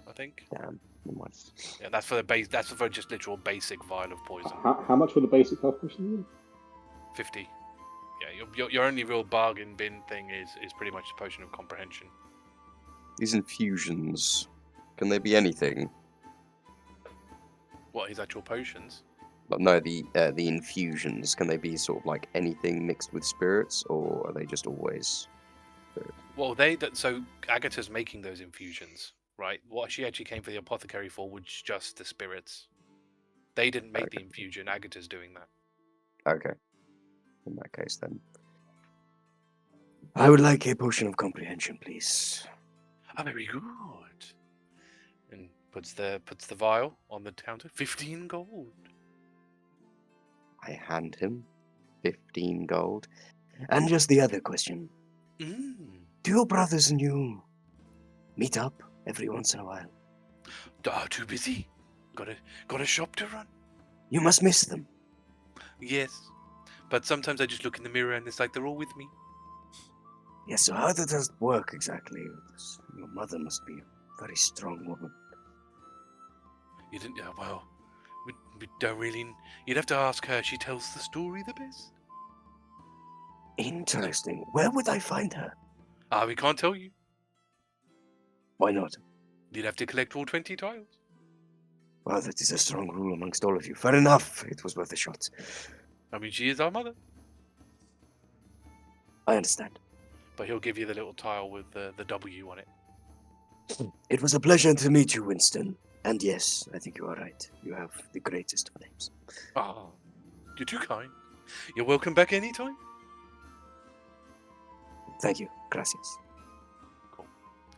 I think. Damn. Never mind. Yeah, that's for the base. That's for just literal basic vial of poison. How much were the basic health potions? 50. Yeah, your only real bargain bin thing is pretty much the potion of comprehension. These infusions, can they be anything? What, his actual potions? But no, the infusions, can they be sort of like anything mixed with spirits, or are they just always spirits? Well, so Agata's making those infusions, right? What she actually came for the apothecary for was just the spirits. They didn't make the Okay. infusion. Agata's doing that. Okay. In that case, then. I would like a potion of comprehension, please. Ah, very good. And puts the vial on the counter. 15 gold. I hand him 15 gold. And just the other question. Mm. Do your brothers and you meet up every once in a while? Too busy. Got a shop to run. You must miss them. Yes. But sometimes I just look in the mirror and it's like they're all with me. Yes, so how does that work exactly? Your mother must be a very strong woman. You didn't. Well, we don't really. You'd have to ask her. She tells the story the best. Interesting. Where would I find her? We can't tell you. Why not? You'd have to collect all 20 tiles. Well, that is a strong rule amongst all of you. Fair enough. It was worth a shot. I mean, she is our mother. I understand. But he'll give you the little tile with the W on it. It was a pleasure to meet you, Winston. And yes, I think you are right. You have the greatest of names. Ah, you're too kind. You're welcome back anytime. Thank you. Gracias.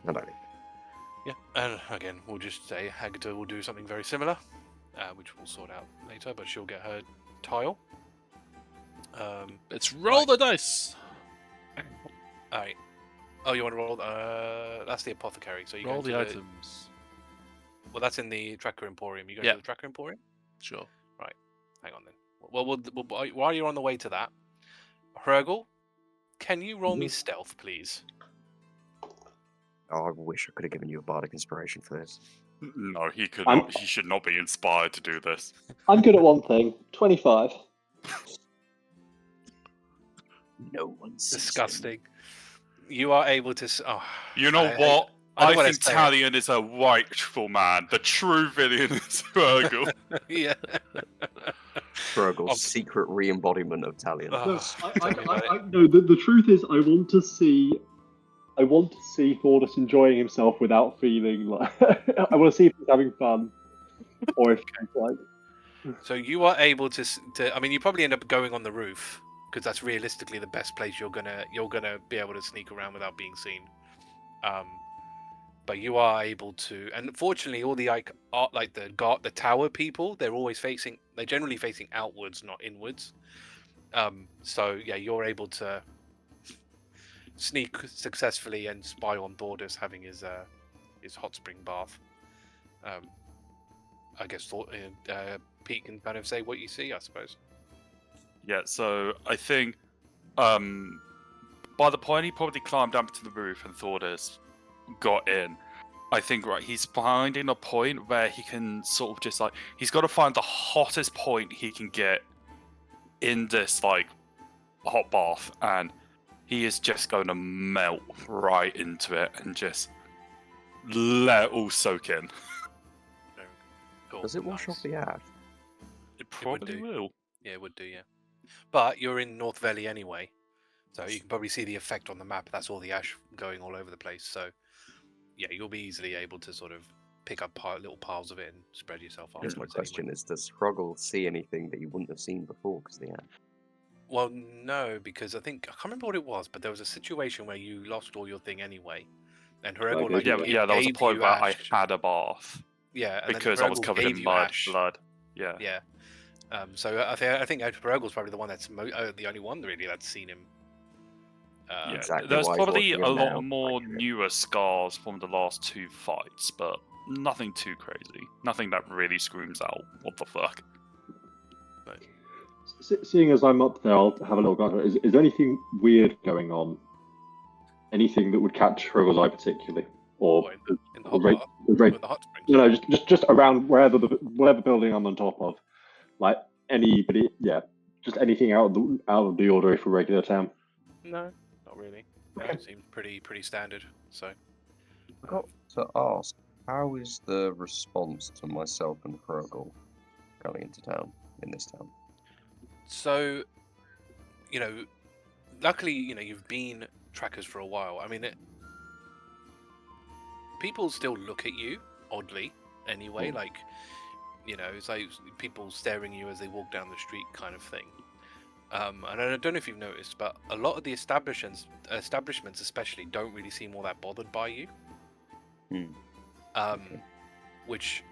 And I leave. Yeah, and again, we'll just say Agata will do something very similar, which we'll sort out later, but she'll get her tile. Let's roll the dice. All right. Oh, you want to roll? That's the apothecary. So you Roll go the to items. Well, that's in the Tracker Emporium. You go Yeah. to the Tracker Emporium. Sure. Hang on then. Well, while you're on the way to that, Hrugguhl, can you roll me stealth, please? Oh, I wish I could have given you a bardic inspiration for this. No, he could I'm- not. He should not be inspired to do this. I'm good at one thing. 25. No one sees him. Disgusting. You are able to. Oh, You know I- what? I don't I wanna think say it. Talion is a rightful man. The true villain is Hrugguhl. yeah. Hrugguhl's Oh. secret re-embodiment of Talion. Oh, No, tell me about it. no, the truth is, I want to see Thordas enjoying himself without feeling like. I want to see if he's having fun, or if he's like. So you are able to. I mean, you probably end up going on the roof because that's realistically the best place you're gonna be able to sneak around without being seen. But you are able to, and fortunately, all the the tower people, they're generally facing outwards, not inwards. So yeah, you're able to sneak successfully and spy on Thordas having his hot spring bath. I guess Pete can kind of say what you see, I suppose. Yeah, so I think by the point he probably climbed up to the roof and Thordas got in, I think he's finding a point where he can sort of just he's got to find the hottest point he can get in this hot bath, and he is just going to melt right into it and just let it all soak in. Cool, Does it wash nice. off the ash? It probably do. will. Yeah, it would do, yeah. But you're in North Valley anyway, so you can probably see the effect on the map. That's all the ash going all over the place. So, yeah, you'll be easily able to sort of pick up little piles of it and spread yourself Here's my afterwards. question: Anyway. does Hrugguhl see anything that you wouldn't have seen before because of the ash? Well, no, because I can't remember what it was, but there was a situation where you lost all your thing anyway, and Hrugguhl Like, Yeah, there was a gave point you where ash. I had a bath Yeah, and because then I was Hrugguhl covered gave in you mud, ash. blood. Yeah. Yeah. So I think Hrugguhl's probably the one that's the only one really that's seen him. Yeah, Exactly there's why he's probably watching a him lot now. more Accurate. newer scars from the last 2 fights, but nothing too crazy. Nothing that really screams out, what the fuck? Seeing as I'm up there, I'll have a little go. Is there anything weird going on? Anything that would catch Hrugguhl's eye particularly, or What, in the or hot right- bath? or right- In the hot springs? no, just around whatever building I'm on top of, like anybody, yeah, just anything out of the ordinary for regular town. No, not really. Okay. It seems pretty standard. So I got to ask, how is the response to myself and Hrugguhl going into town, in this town? So, luckily, you've been trackers for a while. I mean, people still look at you oddly anyway. Like, it's like people staring at you as they walk down the street kind of thing. And I don't know if you've noticed, but a lot of the establishments especially don't really seem all that bothered by you. Okay. Which,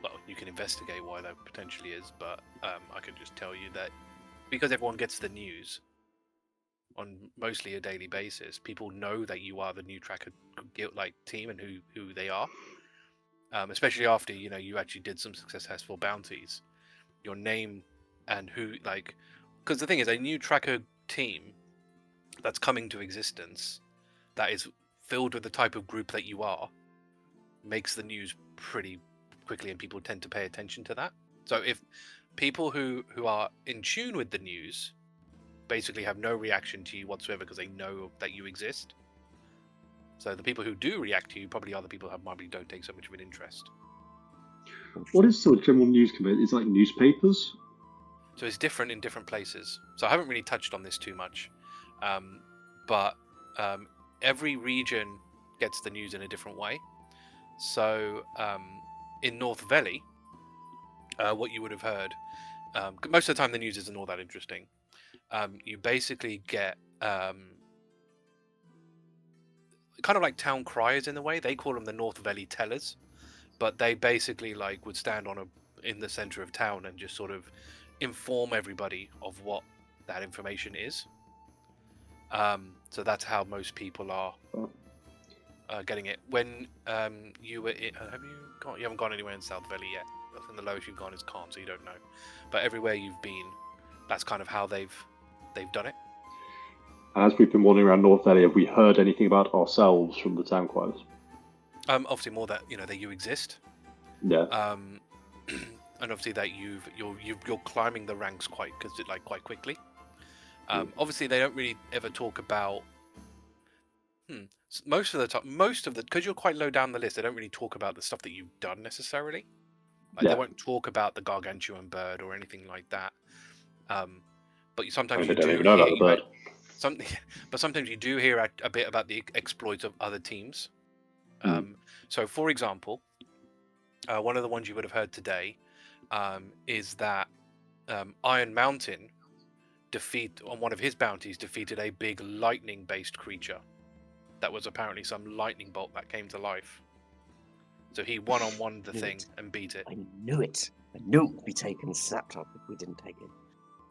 well, you can investigate why that potentially is, but I can just tell you that because everyone gets the news on mostly a daily basis, people know that you are the new tracker team and who they are. Especially after you actually did some successful bounties, your name and because the thing is, a new tracker team that's coming to existence, that is filled with the type of group that you are, makes the news pretty quickly, and people tend to pay attention to that. So if people who are in tune with the news basically have no reaction to you whatsoever because they know that you exist, so the people who do react to you probably are the people who probably don't take so much of an interest. What is sort of general news coverage? Is it like newspapers? So it's different in different places. So I haven't really touched on this too much, but every region gets the news in a different way. So in North Valley, what you would have heard, most of the time the news isn't all that interesting. You basically get kind of like town criers in a way. They call them the North Valley tellers, but they basically would stand in the center of town and just sort of inform everybody of what that information is. So that's how most people are getting it. When you were in, you haven't gone anywhere in South Valley yet. I think the lowest you've gone is Calm, so you don't know. But everywhere you've been, that's kind of how they've done it. As we've been wandering around North Valley, have we heard anything about ourselves from the town criers? Obviously more that that you exist. Yeah. And obviously that you're climbing the ranks quite quickly. Obviously they don't really ever talk about most of the time, because you're quite low down the list, they don't really talk about the stuff that you've done necessarily. They won't talk about the gargantuan bird or anything like that. But sometimes you don't do even know about the bird. But sometimes you do hear a bit about the exploits of other teams. So, for example, one of the ones you would have heard today is that Iron Mountain on one of his bounties defeated a big lightning-based creature. That was apparently some lightning bolt that came to life. So he one-on-one the thing and beat it. I knew it. I knew it would be taken snapped up if we didn't take it.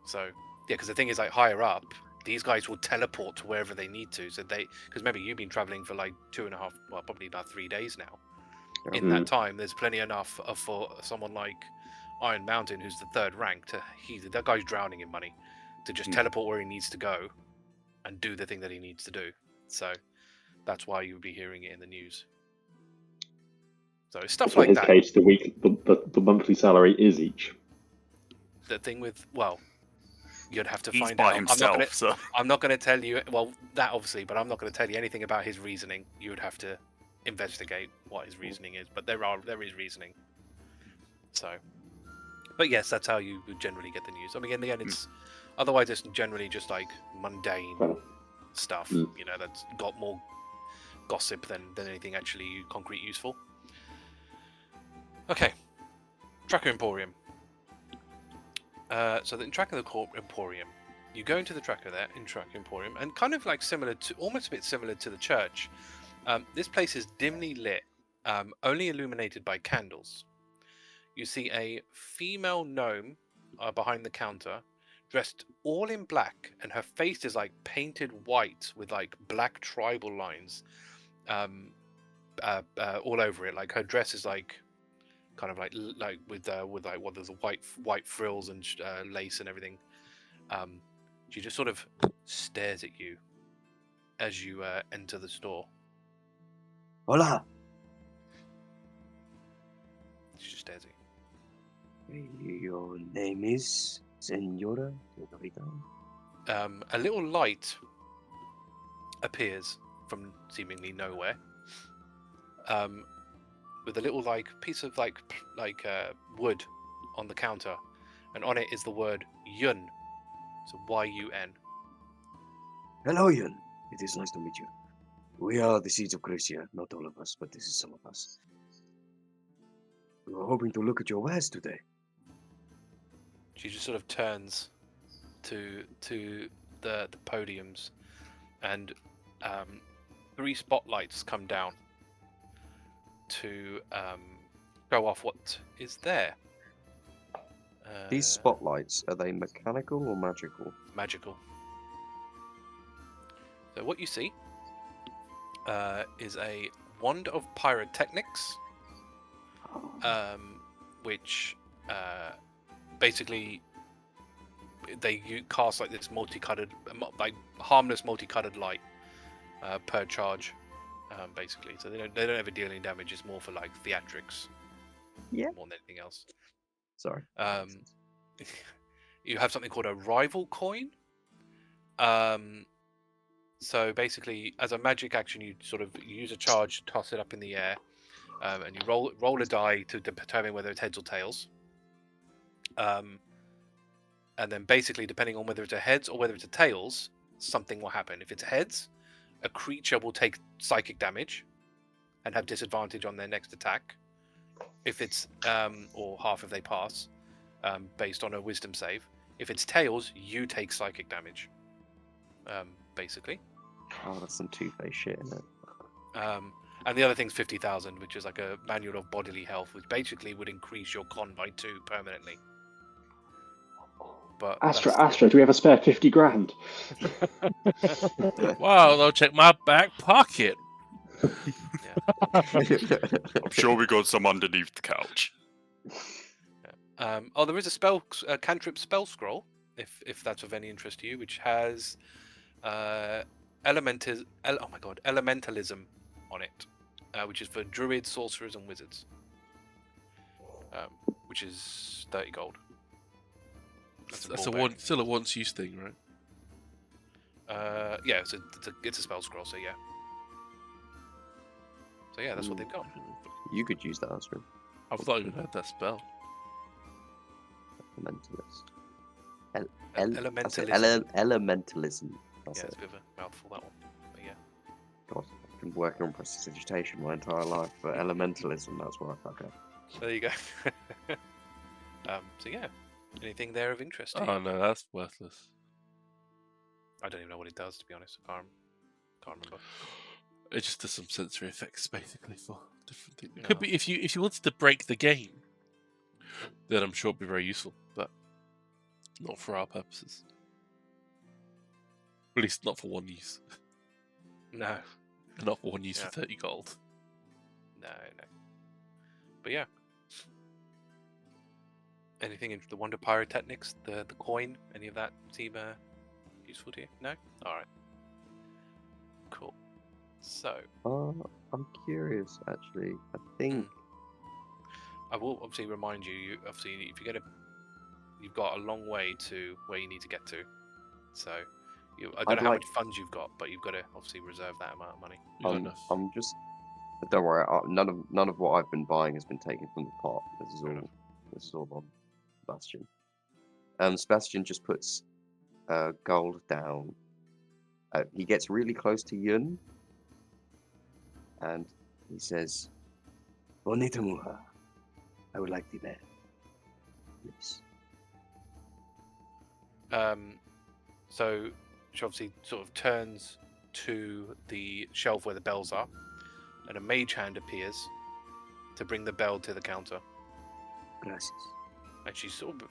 So, yeah, because the thing is, higher up, these guys will teleport to wherever they need to. So because remember, you've been traveling for 2.5, well, probably about 3 days now. In that time, there's plenty enough for someone like Iron Mountain, who's the 3rd rank, that guy's drowning in money, to just teleport where he needs to go and do the thing that he needs to do. So that's why you would be hearing it in the news. So it's stuff like that. In his case, the monthly salary is each. The thing with, you'd have to He's find by out. himself, I'm not going to tell you. Well, that obviously, but I'm not going to tell you anything about his reasoning. You would have to investigate what his reasoning is. But there is reasoning. So, but yes, that's how you would generally get the news. I mean, again, otherwise it's generally just mundane stuff. That's got more gossip than anything actually concrete useful. Okay, Tracker Emporium. So in Tracker Emporium, you go into the tracker there in Tracker Emporium, and kind of almost a bit similar to the church. This place is dimly lit, only illuminated by candles. You see a female gnome behind the counter, dressed all in black, and her face is painted white with black tribal lines all over it. Her dress is kind of with there's a white frills and lace and everything. She just sort of stares at you as you enter the store. Hola. She just stares at you. Your name is Senora Senorita? A little light appears from seemingly nowhere. With a little piece of wood on the counter, and on it is the word Yun. So Y-U-N. Hello, Yun. It is nice to meet you. We are the Seeds of Crisia, not all of us, but this is some of us. We were hoping to look at your wares today. She just sort of turns to the podiums, and 3 spotlights come down to show off what is there. These spotlights, are they mechanical or magical? Magical. So what you see is a wand of pyrotechnics, which basically you cast this multicolored, harmless multicolored light per charge, basically. So they don't ever deal any damage. It's more for theatrics, more than anything else. Sorry. You have something called a rival coin. So basically, as a magic action, you sort of use a charge, toss it up in the air, and you roll a die to determine whether it's heads or tails. And then basically, depending on whether it's a heads or whether it's a tails, something will happen. If it's heads, a creature will take psychic damage and have disadvantage on their next attack. If it's or half if they pass, based on a wisdom save. If it's tails, you take psychic damage. Basically. Oh, that's some two-faced shit, isn't it? And the other thing's 50,000, which is a manual of bodily health, which basically would increase your con by 2 permanently. but Astra, do we have a spare 50 grand? Wow, I'll check my back pocket. I'm sure we got some underneath the couch. Oh, there is a cantrip spell scroll, if that's of any interest to you, which has elementalism on it, which is for druids, sorcerers, and wizards. Which is 30 gold. That's still a once-use thing, right? Yeah, it's a spell scroll, so yeah. So yeah, that's what they've got. You could use that, Astra. I've not even heard that spell. Elementalism. Elementalism. That's Yeah, it. it's a bit of a mouthful, that one. But yeah. God, I've been working on prestidigitation my entire life, but elementalism, that's where I fuck up. There you go. So yeah, anything there of interest to you? Oh no, that's worthless. I don't even know what it does, to be honest. I can't remember. It just does some sensory effects, basically, for different things. It No. could be if you wanted to break the game, then I'm sure it'd be very useful, but not for our purposes. At least not for one use. No, Not for one use Yeah. for 30 gold. no. But yeah. Anything in the Wonder Pyrotechnics, the coin, any of that seem useful to you? No? Alright. Cool. So, I'm curious, actually. I think I will obviously remind you, obviously, if you you've got a long way to where you need to get to. So, I don't know how much funds you've got, but you've got to obviously reserve that amount of money. You've got enough. I'm just. Don't worry. None of what I've been buying has been taken from the pot. This is all on Sebastian. Sebastian just puts gold down. He gets really close to Yun, and he says, Bonita Muha. I would like the bed. Yes. So she obviously sort of turns to the shelf where the bells are, and a mage hand appears to bring the bell to the counter. Gracias. And she sort of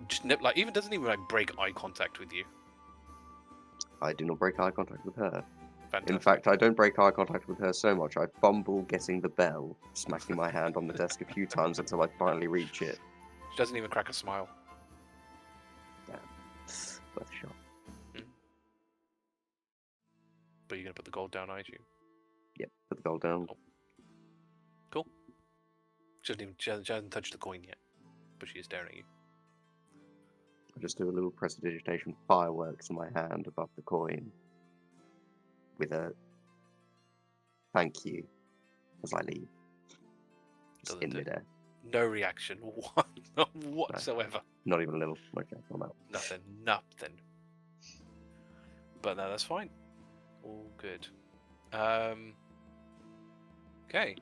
just doesn't even break eye contact with you. I do not break eye contact with her. Fantastic. In fact, I don't break eye contact with her so much. I fumble getting the bell, smacking my hand on the desk a few times until I finally reach it. She doesn't even crack a smile. Worth a shot. But you're gonna put the gold down, aren't you? Yep, put the gold down. Cool. She hasn't touched the coin yet, but she is staring at you. I just do a little prestidigitation fireworks in my hand above the coin with a thank you as I leave. Just Doesn't in do- midair. No reaction whatsoever. Not even a little. Okay, I'm out. Nothing. But no, that's fine. All good. Okay.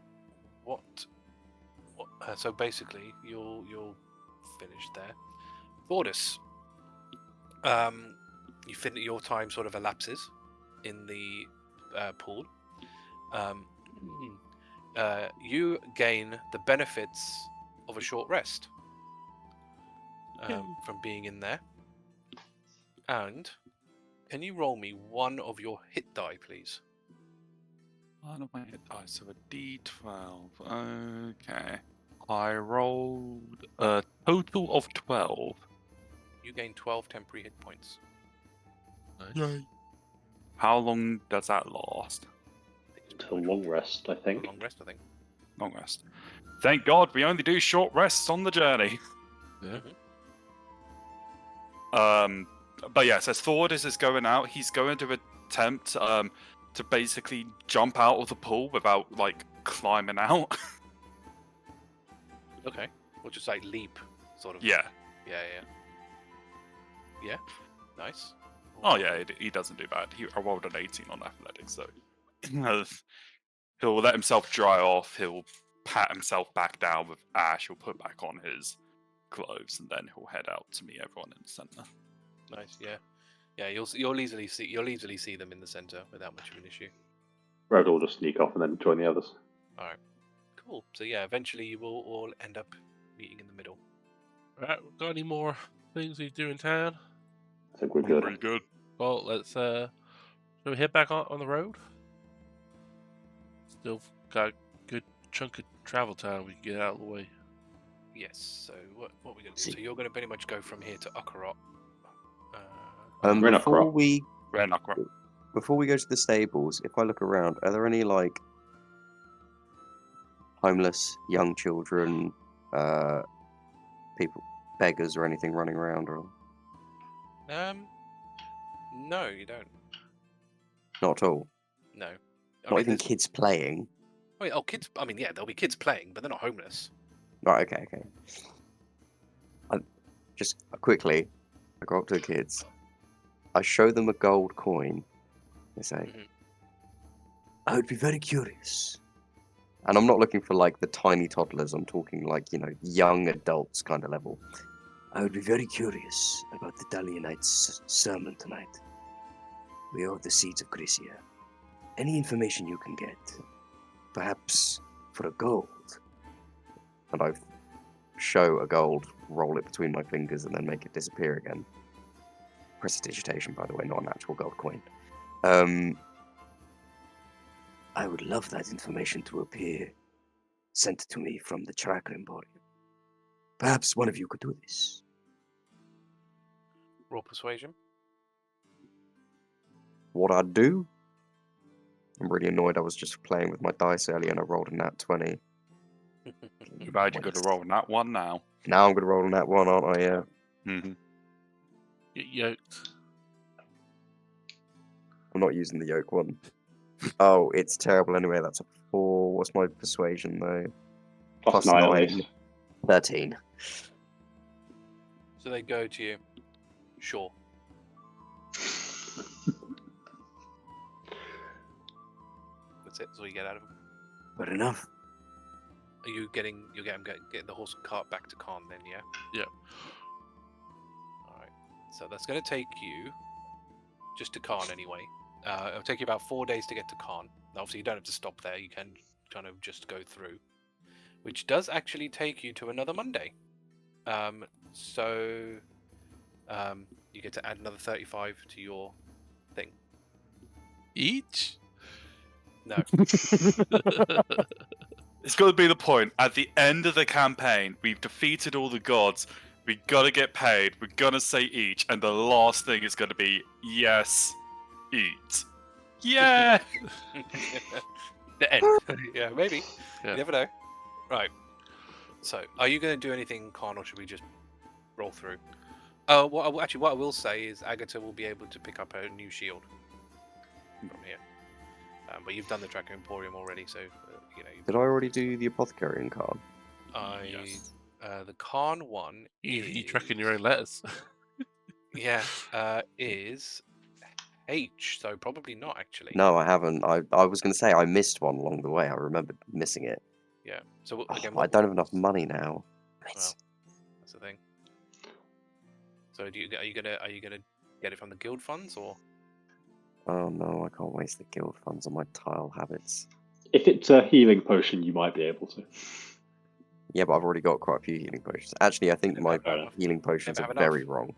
What? So basically, you'll finish there. Thordas. Your time sort of elapses in the pool. You gain the benefits of a short rest from being in there. And can you roll me one of your hit die, please? One of my hit dice, so a D12. Okay. I rolled a total of 12. You gain 12 temporary hit points. Nice. How long does that last? I think it's It's a pretty long rest, I much think. a long rest, I think. Long rest. Thank God we only do short rests on the journey. Yeah. But yeah, so Thordas is going out. He's going to attempt to basically jump out of the pool without like climbing out. Okay. Or just like leap, sort of. Yeah. Yeah. Nice. Oh yeah, he doesn't do bad. I rolled an 18 on athletics, so he'll let himself dry off. He'll pat himself back down with ash. He'll put back on his clothes, and then he'll head out to meet everyone in the center. Nice. Yeah. You'll easily see them in the center without much of an issue. Red will just sneak off and then join the others. All right. Cool. So yeah, eventually you will all end up meeting in the middle. Right, got any more things we do in town? I think we're good. Pretty good. Well, let's shall we head back on the road? Still got a good chunk of travel time we can get out of the way. Yes. So what are we going to do? So you're going to pretty much go from here to Ukarot. We're in a crop. Before we go to the stables, if I look around, are there any like homeless young children, people, beggars, or anything running around? Or No, you don't. not at all. No. Not even kids playing. Wait, kids. I mean, yeah, there'll be kids playing, but they're not homeless. Right. Okay. Just quickly, I go up to the kids. I show them a gold coin. They say, I would be very curious. and I'm not looking for like the tiny toddlers. I'm talking like young adults kind of level. I would be very curious about the Dalianites' sermon tonight. We are the seeds of Crisia. Any information you can get, perhaps for a gold. And I show a gold, roll it between my fingers, and then make it disappear again. Prestidigitation, by the way, not an actual gold coin. I would love that information to appear sent to me from the Tracker Emporium. Perhaps one of you could do this. Roll persuasion. What I'd do? I'm really annoyed. I was just playing with my dice earlier and I rolled a nat 20. Too bad you're going to roll that one now. Now I'm going to roll a nat 1, aren't I? Yeah. Mm-hmm. Get yoked. I'm not using the yoke one. Oh, it's terrible anyway. That's a 4. What's my persuasion though? Plus 9 at least. 13. So they go to you. Sure. That's it. That's all you get out of them. But enough. Are you getting the horse and cart back to Khan then? Yeah. Yeah. All right. So that's going to take you just to Khan anyway. It'll take you about 4 days to get to Khan. Obviously, you don't have to stop there. You can kind of just go through, which does actually take you to another Monday. So you get to add another 35 to your thing. Each? No. It's got to be the point. At the end of the campaign, we've defeated all the gods. We got to get paid. We're going to say each. And the last thing is going to be, yes, eat. Yeah! The end. Yeah, maybe. Yeah. You never know. Right. So, are you going to do anything, Khan, or should we just roll through? What I will say is Agata will be able to pick up her new shield from here. But you've done the Tracker Emporium already, so Did I already do the Apothecary in Khan? Yes. The Khan one. You tracking your own letters. Yeah, is H. So probably not actually. No, I haven't. I was going to say I missed one along the way. I remembered missing it. Yeah. So again, I don't have enough money now. Well, that's the thing. So are you gonna get it from the guild funds or? Oh no, I can't waste the guild funds on my tile habits. If it's a healing potion, you might be able to. Yeah, but I've already got quite a few healing potions. Actually, I think my Fair enough. healing potions Never are have enough. very wrong.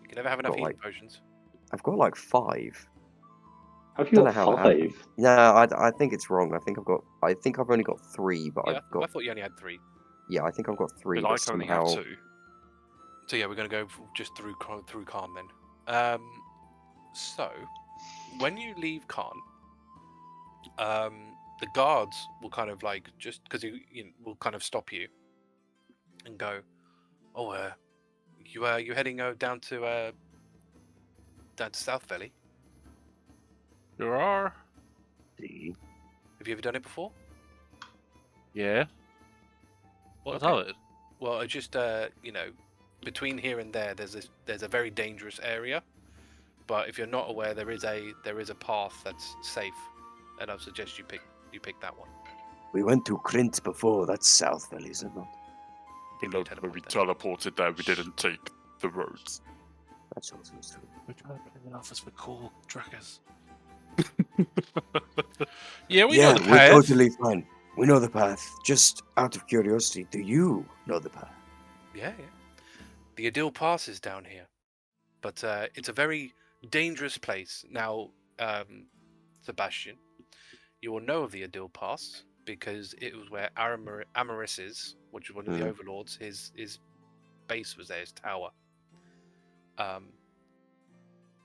You can never have enough Got, healing like- potions. I've got like 5. Have you Don't got know how it 5? Yeah, I think it's wrong. I think I've only got 3, but Yeah, I've got I thought you only had 3. yeah, I think I've got 3. But I But only somehow have 2. So yeah, we're gonna go just through Khan then. So when you leave Khan, the guards will kind of like just because you will kind of stop you and go, "Oh, you heading down to South Valley? There are. See? Have you ever done it before?" Yeah. What's Okay. of it? Well, it's just between here and there's a very dangerous area, but if you're not aware, there is a path that's safe, and I suggest you pick that one. We went to Krint before. That's South Valley, is it not? Didn't No, you teleport when we there? teleported there, we didn't take the roads. That's also true. We're trying to bring it off as we're cool trackers. Yeah, we know the we're path. totally fine. We know the path. Just out of curiosity, do you know the path? Yeah. The Adil Pass is down here, but it's a very dangerous place. Now, Sebastian, you will know of the Adil Pass because it was where Amaris is, which is one of the overlords. His base was there, his tower.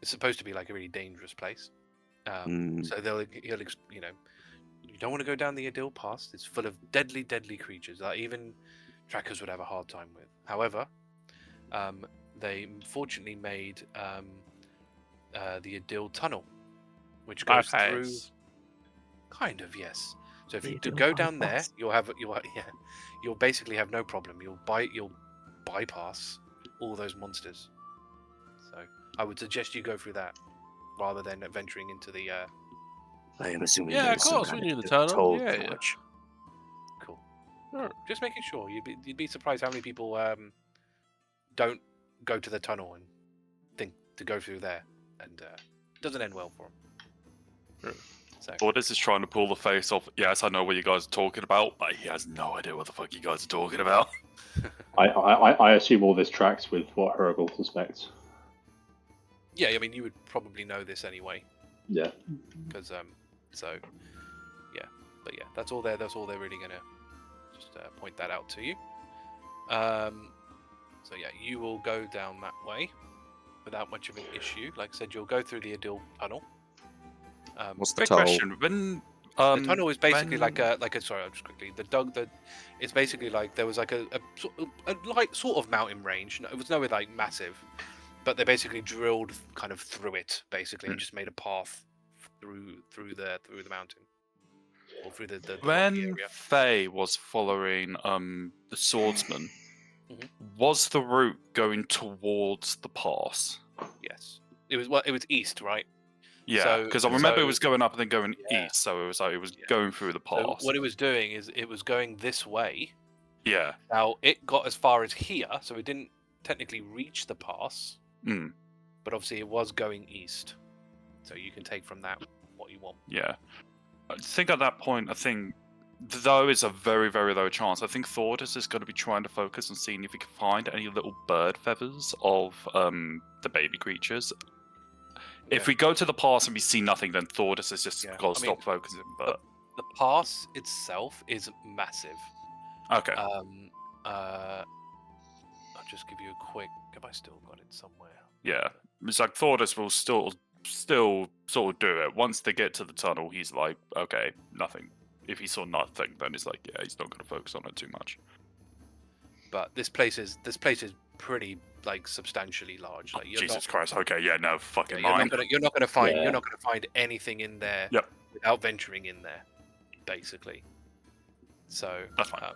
It's supposed to be like a really dangerous place. So he'll you know, you don't want to go down the Adil Pass. It's full of deadly creatures that even trackers would have a hard time with. However, they fortunately made the Adil Tunnel, which goes through. Kind of, yes. So if you go down there, you'll basically have no problem. You'll bypass all those monsters. So I would suggest you go through that rather than venturing into the. I am assuming. Yeah, of there's some course we kind knew of the tunnel. toll Yeah. charge. Cool. Sure. Just making sure. You'd be surprised how many people don't go to the tunnel and think to go through there, and it doesn't end well for them. So. Thordas is trying to pull the face off. Yes, I know what you guys are talking about, but he has no idea what the fuck you guys are talking about. I assume all this tracks with what Hrugguhl suspects. Yeah, I mean, you would probably know this anyway. Yeah. Because so yeah, but yeah, that's all they're really gonna just point that out to you. So yeah, you will go down that way without much of an issue. Like I said, you'll go through the Adil tunnel. What's the Quick toll? question: when the tunnel is basically when- like a sorry, I'll just quickly it's basically like there was like a light sort of mountain range. It was nowhere like massive, but they basically drilled kind of through it basically and just made a path through the mountain or through the rocky when area. Faye was following the swordsman, Mhm. was the route going towards the pass? Yes, it was east, right? Yeah, So- because I remember so- it was going up and then going Yeah. east, so it was like it was Yeah. going through the So pass. what it was doing is it was going this way. Yeah. Now it got as far as here, so it didn't technically reach the pass, Mm, but obviously it was going east. So you can take from that what you want. yeah. I think at that point, though it's a very, very low chance, I think Thordas is going to be trying to focus on seeing if he can find any little bird feathers of the baby creatures. If Yeah. we go to the pass and we see nothing, then Thordas is just Yeah, got I to mean, stop focusing. But The pass itself is massive. okay, I'll just give you a quick. Have I still got it somewhere? yeah, it's like Thordas will still sort of do it. Once they get to the tunnel, he's like, okay, nothing. If he saw nothing, then it's like, yeah, he's not going to focus on it too much. But this place is pretty like substantially large. Like, Jesus Christ! Okay, yeah, no, fucking you're mine. not gonna find Yeah. you're not gonna find anything in there Yep. without venturing in there, basically. So That's fine.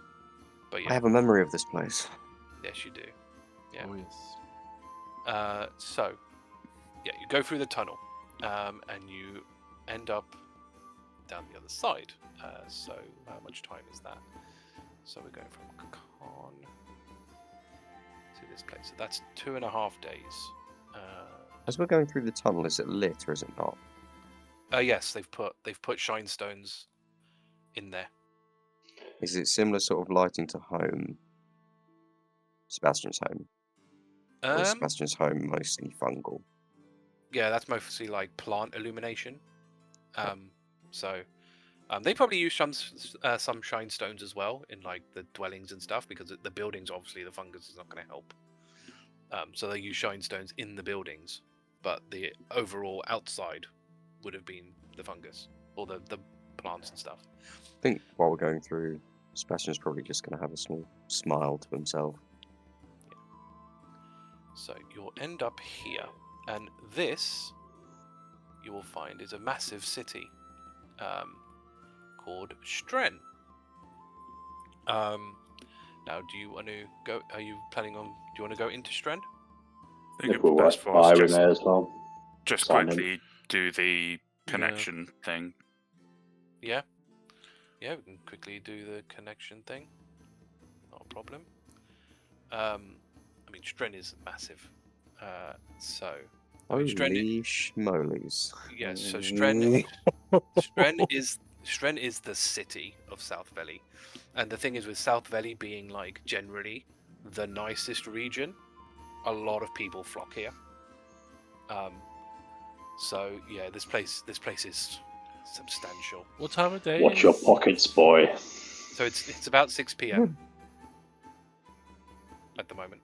but I yeah, have a memory of this place. yes you do. Yeah. Oh, yes. So yeah, you go through the tunnel, and you end up down the other side. So how much time is that? So we're going from Khan to this place. So that's 2.5 days. As we're going through the tunnel, is it lit or is it not? Yes, they've put shine stones in there. Is it similar sort of lighting to home? Sebastian's home? Or is Sebastian's home mostly fungal? Yeah, that's mostly like plant illumination. So they probably use some shine stones as well in like the dwellings and stuff because the buildings obviously the fungus is not going to help. So they use shine stones in the buildings, but the overall outside would have been the fungus or the plants and stuff. I think while we're going through, Sebastian's probably just going to have a small smile to himself. So you'll end up here, and this you will find is a massive city called Stren. Now, do you want to go? Are you planning on? Do you want to go into Stren? I think If it's we're best right for by, us we may as well. just sign in. quickly do the connection thing. Yeah, we can quickly do the connection thing. Not a problem. I mean, Stren is massive. So Holy Stren- schmolies. yes, so Stren is the city of South Valley, and the thing is with South Valley being like generally the nicest region, a lot of people flock here. So yeah, this place is substantial. What time of day? Watch your is- pockets, boy. So it's about 6 p.m. at the moment.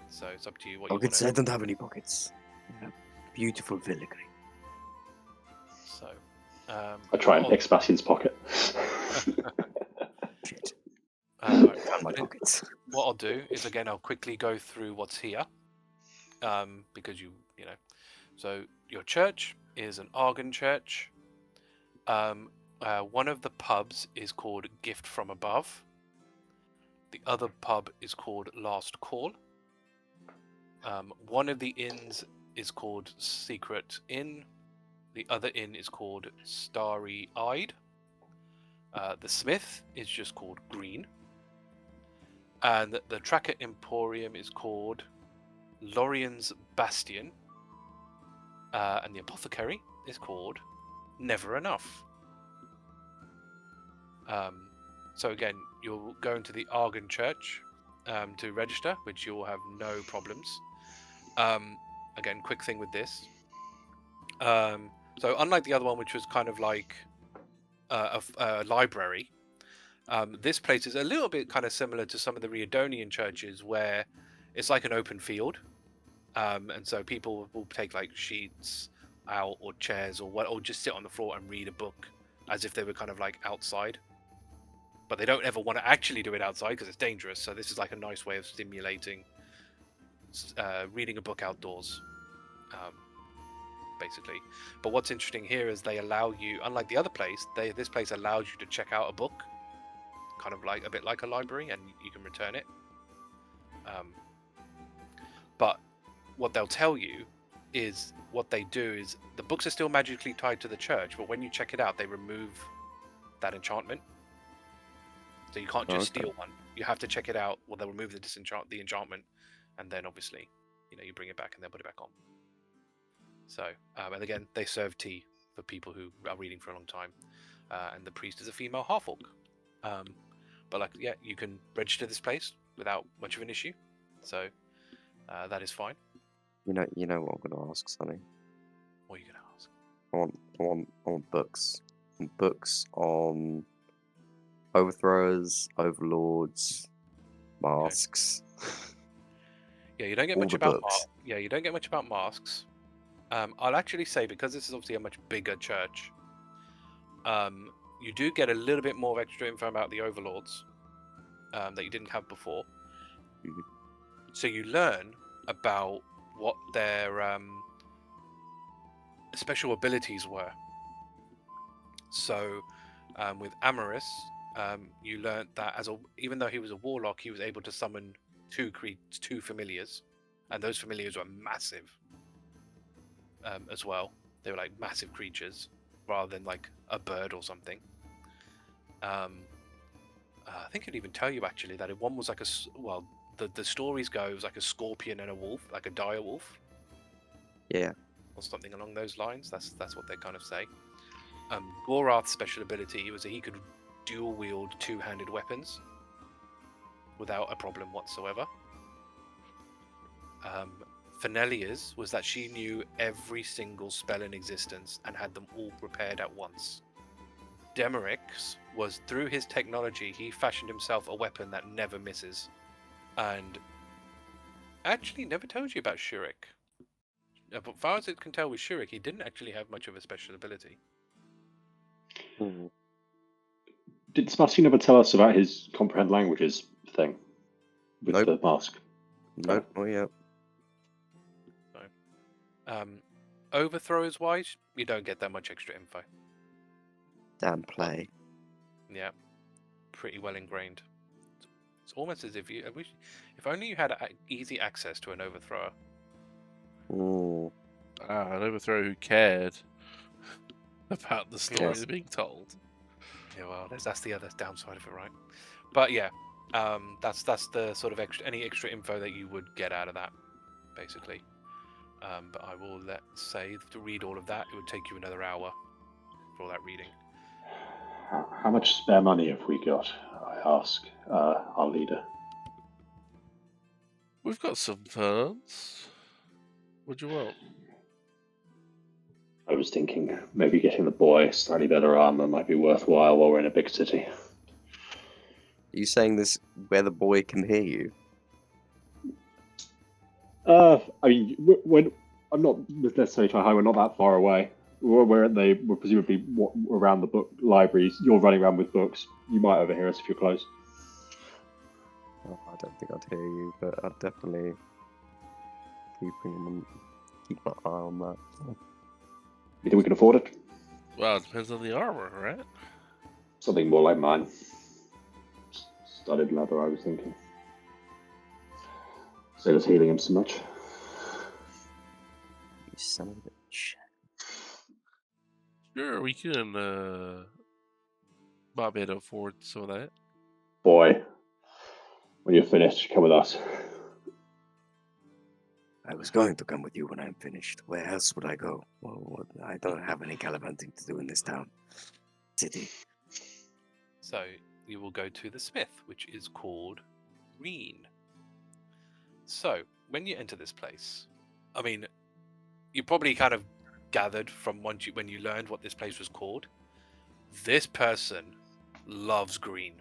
So it's up to you what you want Pockets? I to. don't have any pockets. Yeah. Beautiful filigree. So I try and pick Sebastian's pocket. Shit. right. Found my pockets. What I'll do is again I'll quickly go through what's here, because you know, so your church is an Argon church. One of the pubs is called Gift from Above. The other pub is called Last Call. One of the inns is called Secret Inn. The other inn is called Starry Eyed. The Smith is just called Green. And the Tracker Emporium is called Lorien's Bastion. And the Apothecary is called Never Enough. So again, you'll go into the Argon Church to register, which you'll have no problems. Again, quick thing with this. So unlike the other one, which was kind of like a library, this place is a little bit kind of similar to some of the Riodonian churches, where it's like an open field, and so people will take like sheets out or chairs or just sit on the floor and read a book as if they were kind of like outside. But they don't ever want to actually do it outside because it's dangerous. So this is like a nice way of stimulating reading a book outdoors, basically. But what's interesting here is they allow you, unlike the other place, this place allows you to check out a book, kind of like a bit like a library, and you can return it. But what they'll tell you is what they do is the books are still magically tied to the church, but when you check it out, they remove that enchantment. So you can't just steal one. You have to check it out. Well, they'll remove the enchantment, and then obviously, you bring it back and they'll put it back on. So, and again, they serve tea for people who are reading for a long time, and the priest is a female half-orc. But like, yeah, you can register this place without much of an issue. So that is fine. You know what I'm gonna ask, Sonny. What are you gonna ask? I want books. Books on overthrowers, overlords, masks. Yeah, you don't get All much the about. books. You don't get much about masks. I'll actually say, because this is obviously a much bigger church, you do get a little bit more extra info about the overlords that you didn't have before. Mhm. So you learn about what their special abilities were. So with Amaris, you learned that even though he was a warlock, he was able to summon two familiars, and those familiars were massive as well. They were like massive creatures rather than like a bird or something. I think it'd even tell you actually that one was like the stories go, it was like a scorpion and a wolf, like a dire wolf. Yeah. Or something along those lines. That's what they kind of say. Gorath's special ability was that he could dual wield two-handed weapons without a problem whatsoever. Fenelia's was that she knew every single spell in existence and had them all prepared at once. Demeric's was, through his technology, he fashioned himself a weapon that never misses. And actually never told you about Shurik. But as far as it can tell with Shurik, he didn't actually have much of a special ability. Mhm. Did Sebastian ever tell us about his comprehend languages thing with Nope. the mask? Nope. Oh yeah. Overthrowers wise, you don't get that much extra info. Damn play. Yeah, pretty well ingrained. It's almost as if if only you had easy access to an overthrower. Ooh. An overthrower who cared about the stories Yes. being told. Yeah, well, that's the other downside of it, right? But yeah, that's the sort of any extra info that you would get out of that, basically. But I will say to read all of that, it would take you another hour for all that reading. How much spare money have we got? I ask our leader. We've got some funds. What do you want? I was thinking maybe getting the boy slightly better armor might be worthwhile while we're in a big city. Are you saying this where the boy can hear you? I mean, when I'm not necessarily trying high. We're not that far away. We're presumably around the book libraries. You're running around with books. You might overhear us if you're close. Oh, I don't think I'd hear you, but I'd definitely keep my eye on that. You think we can afford it? Well, it depends on the armor, right? Something more like mine. Studded leather, I was thinking. Save us healing him so much. You son of a bitch. Sure, we can might be able to afford some of that. Boy, when you're finished, come with us. I was going to come with you when I'm finished. Where else would I go? Well, I don't have any gallivanting to do in this town. City. So you will go to the smith, which is called Green. So when you enter this place, I mean, you probably kind of gathered from when you learned what this place was called. This person loves green.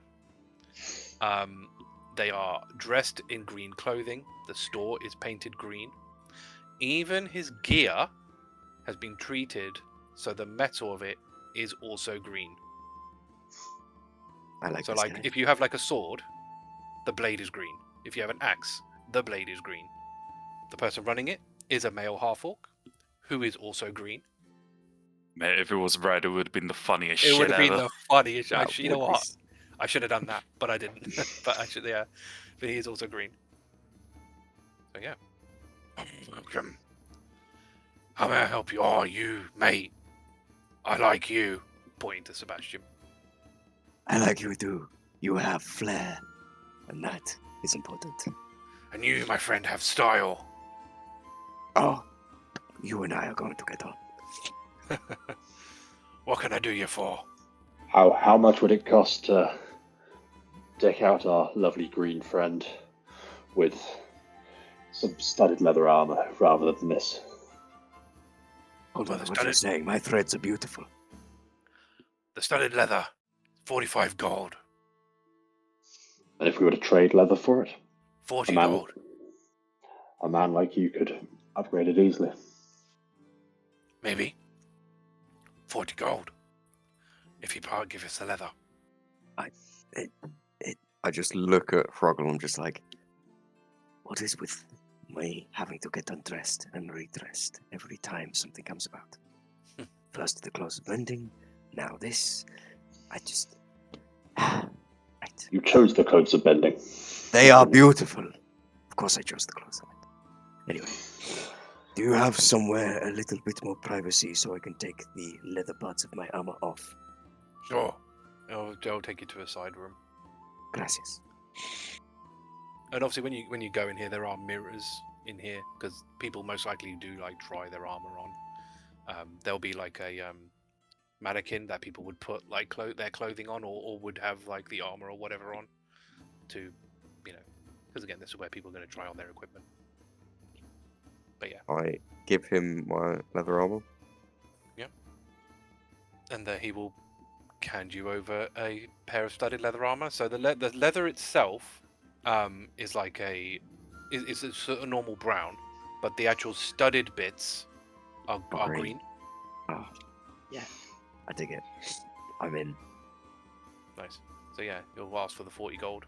They are dressed in green clothing. The store is painted green. Even his gear has been treated so the metal of it is also green. I like So, this like, guy. if you have like a sword, the blade is green. If you have an axe, the blade is green. The person running it is a male half-orc, who is also green. Mate, if it was red, it would have been the funniest It shit would have been ever. the funniest. That Actually, you know would be what? I should have done that, but I didn't. But actually, yeah. But he is also green. So yeah. How may I help you? Oh, you, mate. I like you. Pointing to Sebastian. I like you too. You have flair, and that is important. And you, my friend, have style. Oh, you and I are going to get on. What can I do you for? How much would it cost to deck out our lovely green friend with some studded leather armor rather than this? Hold on, the what are you studded- saying? My threads are beautiful. The studded leather, 45 gold. And if we were to trade leather for it, 40 man- gold. a man like you could upgrade it easily. Maybe. 40 gold. If you give us the leather. I just look at Hrugguhl. I'm just like, What is with me having to get undressed and redressed every time something comes about? First the clothes of lending, now this. I just... Right. You chose the codes of bending. They are beautiful. Of course I chose the clothes of it. Anyway, do you have somewhere a little bit more privacy so I can take the leather parts of my armor off? Sure. I'll take you to a side room. Gracias. And obviously, when you go in here, there are mirrors in here because people most likely do like try their armor on. There'll be like a mannequin that people would put like their clothing on, or would have like the armor or whatever on, to, you know, because again, this is where people are going to try on their equipment. But yeah, I give him my leather armor. and he will hand you over a pair of studded leather armor. So the leather itself is like is a sort of normal brown, but the actual studded bits are Green. green. Oh, yeah. I dig it. I'm in. Nice. So yeah, you'll ask for the 40 gold.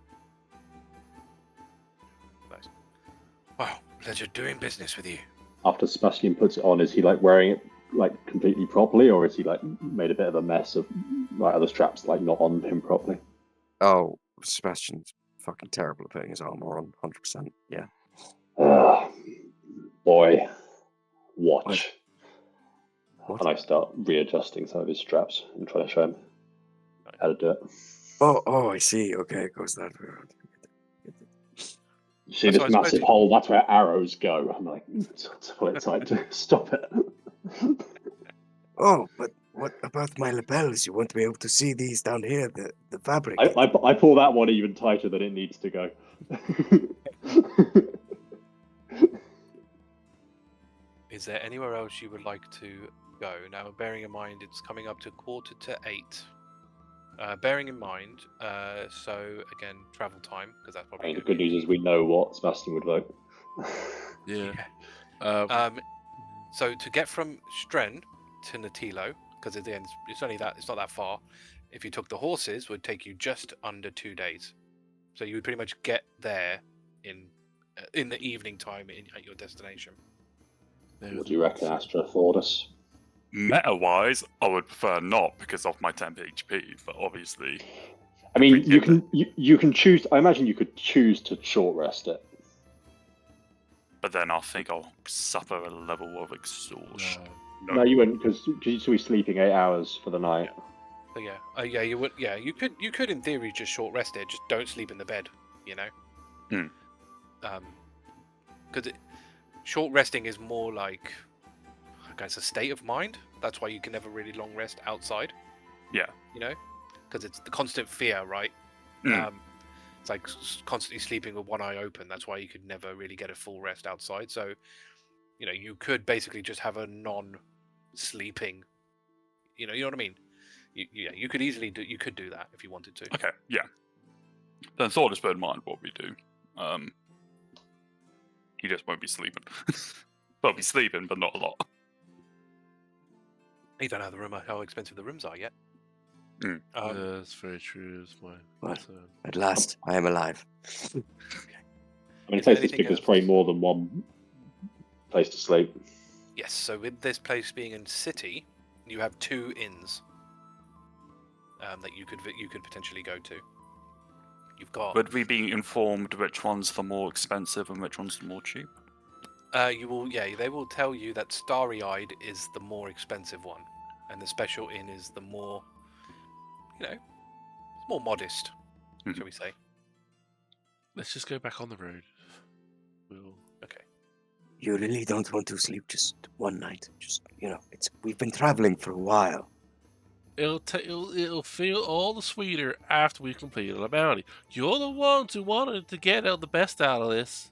Nice. Wow, pleasure doing business with you. After Sebastian puts it on, is he like wearing it like completely properly, or is he like made a bit of a mess of like other straps like not on him properly? Oh, Sebastian's fucking terrible at putting his armor on. 100%. Yeah. Boy, watch. What? And I start readjusting some of his straps and try to show him how to do it. Oh, I see. Okay, it goes that way. You see That's this what I massive suppose hole? That's where arrows go. I'm like, it's like to stop it. Oh, but what about my lapels? You won't be able to see these down here, the fabric. I pull that one even tighter than it needs to go. is there anywhere else you would like to go? Now, bearing in mind it's coming up to 7:45. Bearing in mind, so again, travel time, because that's I probably mean, the gonna good be news is we know what Sebastian would vote. Yeah. Yeah. So to get from Stren to Natilo, because at the end it's only that, it's not that far. If you took the horses, would take you just under 2 days. So you would pretty much get there in the evening time at your destination. What do you reckon, Astra, Thordas? Meta-wise, I would prefer not because of my temp HP, but obviously, I mean, we give you can choose. I imagine you could choose to short rest it. but then I think I'll suffer a level of exhaustion. No, you wouldn't, because you'd be sleeping 8 hours for the night. So yeah, you would. Yeah, you could in theory just short rest it. Just don't sleep in the bed. You know. Because short resting is more like, I guess, a state of mind. That's why you can never really long rest outside. Yeah. You know, because it's the constant fear, right? Mm. It's like constantly sleeping with one eye open. That's why you could never really get a full rest outside. So, you know, you could basically just have a non-sleeping. You know what I mean? You could easily do. You could do that if you wanted to. Okay, yeah. Then Thordas bear in mind what we do. He just won't be sleeping. Well, be sleeping, but not a lot. You don't know how expensive the rooms are yet. Mm. That's very true. It's my Well, concern. At last, I am alive. I mean, a Is place there this anything big, there's else? probably more than one place to sleep. Yes. So with this place being in city, you have 2 inns that you could potentially go to. You've got. Would we be informed which one's the more expensive and which one's the more cheap? You will. Yeah, they will tell you that Starry-Eyed is the more expensive one, and the Special Inn is the more, it's more modest, shall we say? Let's just go back on the road. Okay. You really don't want to sleep just one night. Just, we've been traveling for a while. It'll feel all the sweeter after we completed the bounty. You're the ones who wanted to get out the best out of this.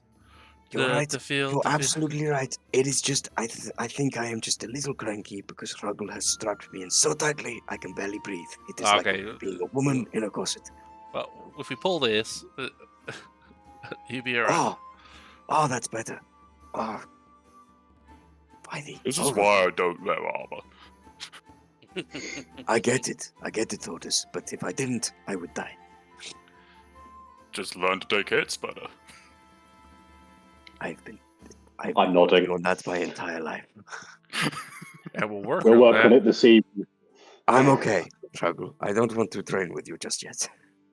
You're right. You're To absolutely right. It is just, I think I am just a little cranky because Hrugguhl has strapped me in so tightly I can barely breathe. It is Okay. like being a woman in a corset. Well, if we pull this, you'll be alright. Oh, that's better. This is why I don't wear armor. I get it, Thordas. But if I didn't, I would die. Just learn to take hits better. I'm nodding. on that my entire life. And we'll work We'll on work on it this evening. I'm okay, Hrugguhl. I don't want to train with you just yet.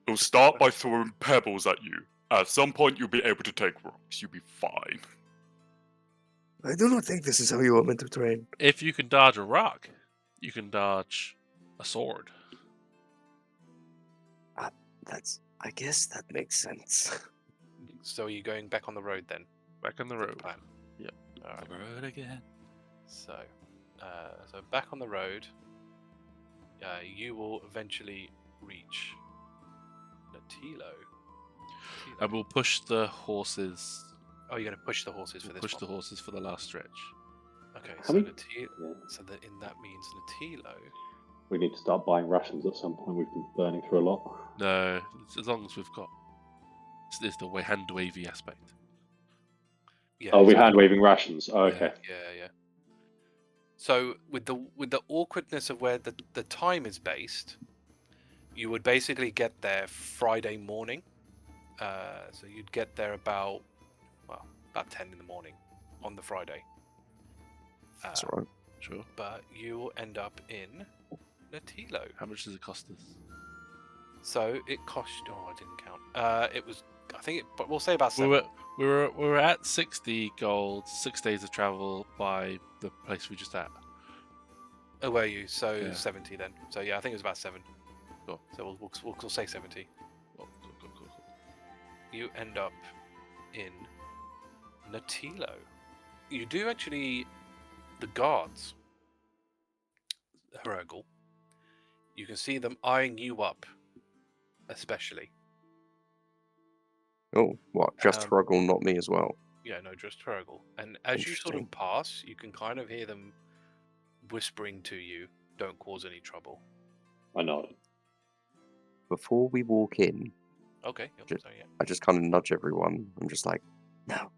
We'll start by throwing pebbles at you. At some point, you'll be able to take rocks. You'll be fine. I do not think this is how you are meant to train. If you can dodge a rock, you can dodge a sword. I guess that makes sense. So are you going back on the road then? Back on the road. Plan. Yep. All right. Road again. So back on the road. You will eventually reach Natilo. And we'll push the horses. Oh, you're going to push the horses for this Push one. the horses for the last stretch. Okay, How so many- so that means Natilo. We need to start buying rations at some point. We've been burning through a lot. No, it's as long as we've got. It's the hand wavy aspect. Yeah. Oh, we're so- hand waving rations. Oh, okay. Yeah. So with the awkwardness of where the time is based, you would basically get there Friday morning. So you'd get there about 10 in the morning on the Friday. That's all right. Sure. But you will end up in Natilo. How much does it cost us? So it cost. Oh, I didn't count. It was. I think. But we'll say about We 7. were at 60 gold, 6 days of travel by the place we just at. Oh, were you? So Yeah. 70 then. So yeah, I think it was about 7. Cool. So we'll say 70. Oh, cool. You end up in Natilo. You do actually. The guards, Hrugguhl, you can see them eyeing you up, especially. Oh, what? Just Um, Hrugguhl, not me as well. Yeah, no, just Hrugguhl. And as you sort of Interesting. pass, you can kind of hear them whispering to you, "Don't cause any trouble." I nod. Before we walk in, Okay. Yep, Just- so yeah. I just kind of nudge everyone. I'm just like, Now,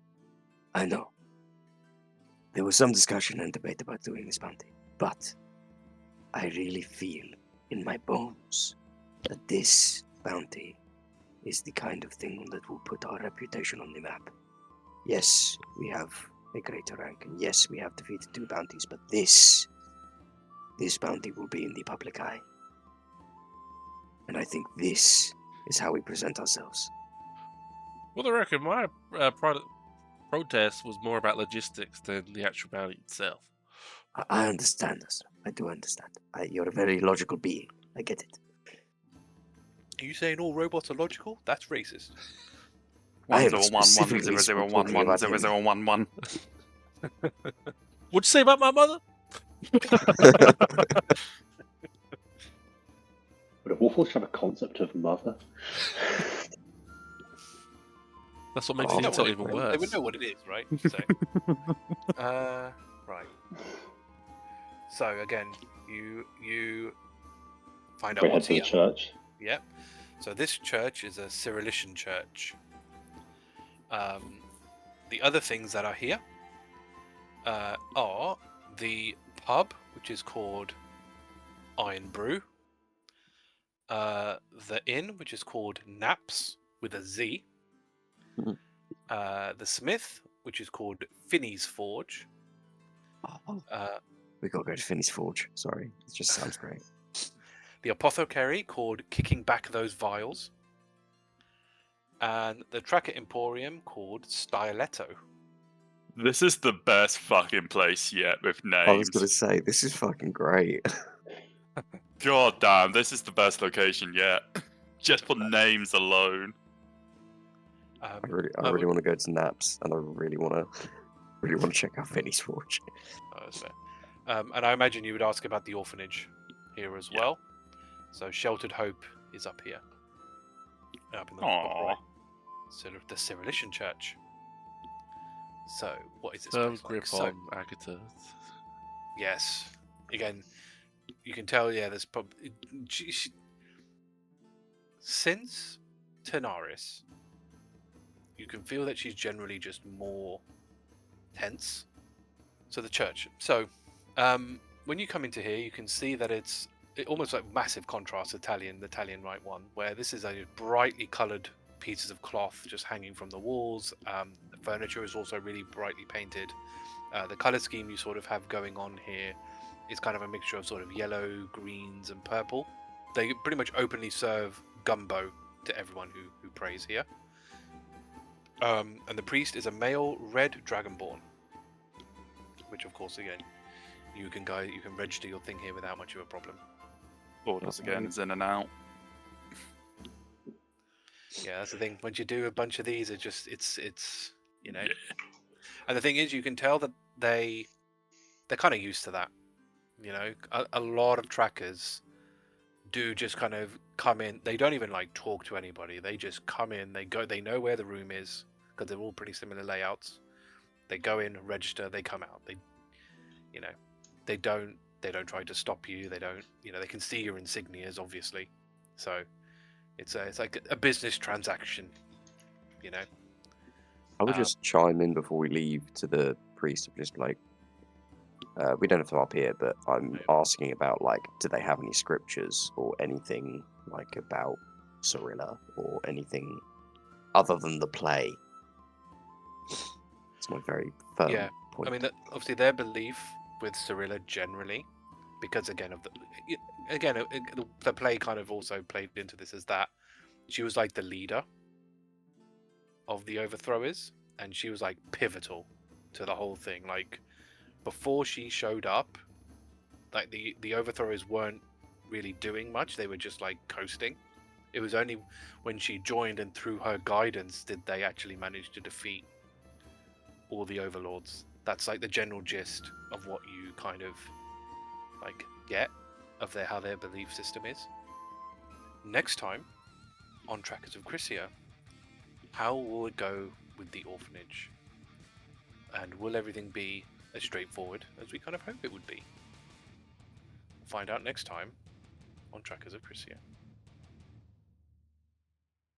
I know. There was some discussion and debate about doing this bounty, but I really feel in my bones that this bounty is the kind of thing that will put our reputation on the map. Yes, we have a greater rank, and yes, we have defeated 2 bounties, but this bounty will be in the public eye. And I think this is how we present ourselves. For the record, my protest was more about logistics than the actual bounty itself. I understand us. I do understand. You're a very logical being. I get it. Are you saying all robots are logical? That's racist. I am 1011 specifically talking about him. 0011 What'd you say about my mother? Would a Warforged have a concept of mother? That's what makes Oh, the They insult would- even They worse. would know what it is, right? So, right. So again, you find out We head what's to the here. church. Yep. So this church is a Cyrillician church. The other things that are here are the pub, which is called Iron Brew. The inn, which is called Naps with a Z. Mhm. The smith, which is called Finney's Forge. We gotta go to Finney's Forge. Sorry, it just sounds great. The apothecary, called Kicking Back Those Vials. And the tracker emporium, called Styletto. This is the best fucking place yet with I was names. gonna say this is fucking great. God damn, this is the best location yet. Just for names alone. I really Oh, want to go to Naps, and I really want to check out Finney's Forge. Oh, that's fair. And I imagine you would ask about the orphanage here as Yeah. well. So Sheltered Hope is up here. Up in the Aww. right. Sort of the Cyrillician church. So, what is this Firm place like? grip So, on Agata. yes. Again, you can tell, yeah, there's probably... Since Tenaris, you can feel that she's generally just more tense. So the church. So, when you come into here, you can see that it's almost like massive contrast to the Italian Rite one, where this is a brightly coloured pieces of cloth just hanging from the walls. The furniture is also really brightly painted. The colour scheme you sort of have going on here is kind of a mixture of sort of yellow, greens, and purple. They pretty much openly serve gumbo to everyone who prays here. And the priest is a male red dragonborn, which of course again you can register your thing here without much of a problem. Thordas again is in and out. Yeah, that's the thing. Once you do a bunch of these, it's you know. Yeah. And the thing is, you can tell that they're kind of used to that. You know, a lot of trackers do just kind of come in. They don't even like talk to anybody. They just come in. They know where the room is because they're all pretty similar layouts. They go in, register, they come out. They don't try to stop you. They don't, they can see your insignias, obviously. So it's like a business transaction, I would just chime in before we leave to the priest of just like, we don't have to up here, but I'm asking about like, do they have any scriptures or anything like about Cyrilla or anything other than the play? It's my very firm point. I mean, obviously their belief with Cyrilla generally, because again the play kind of also played into this as that she was like the leader of the overthrowers, and she was like pivotal to the whole thing. Like before she showed up, like the overthrowers weren't really doing much. They were just like coasting. It was only when she joined and through her guidance did they actually manage to defeat all the overlords. That's like the general gist of what you kind of like get of how their belief system is. Next time on Tracas of Crisia, how will it go with the orphanage? And will everything be as straightforward as we kind of hope it would be? We'll find out next time on Tracas of Crisia.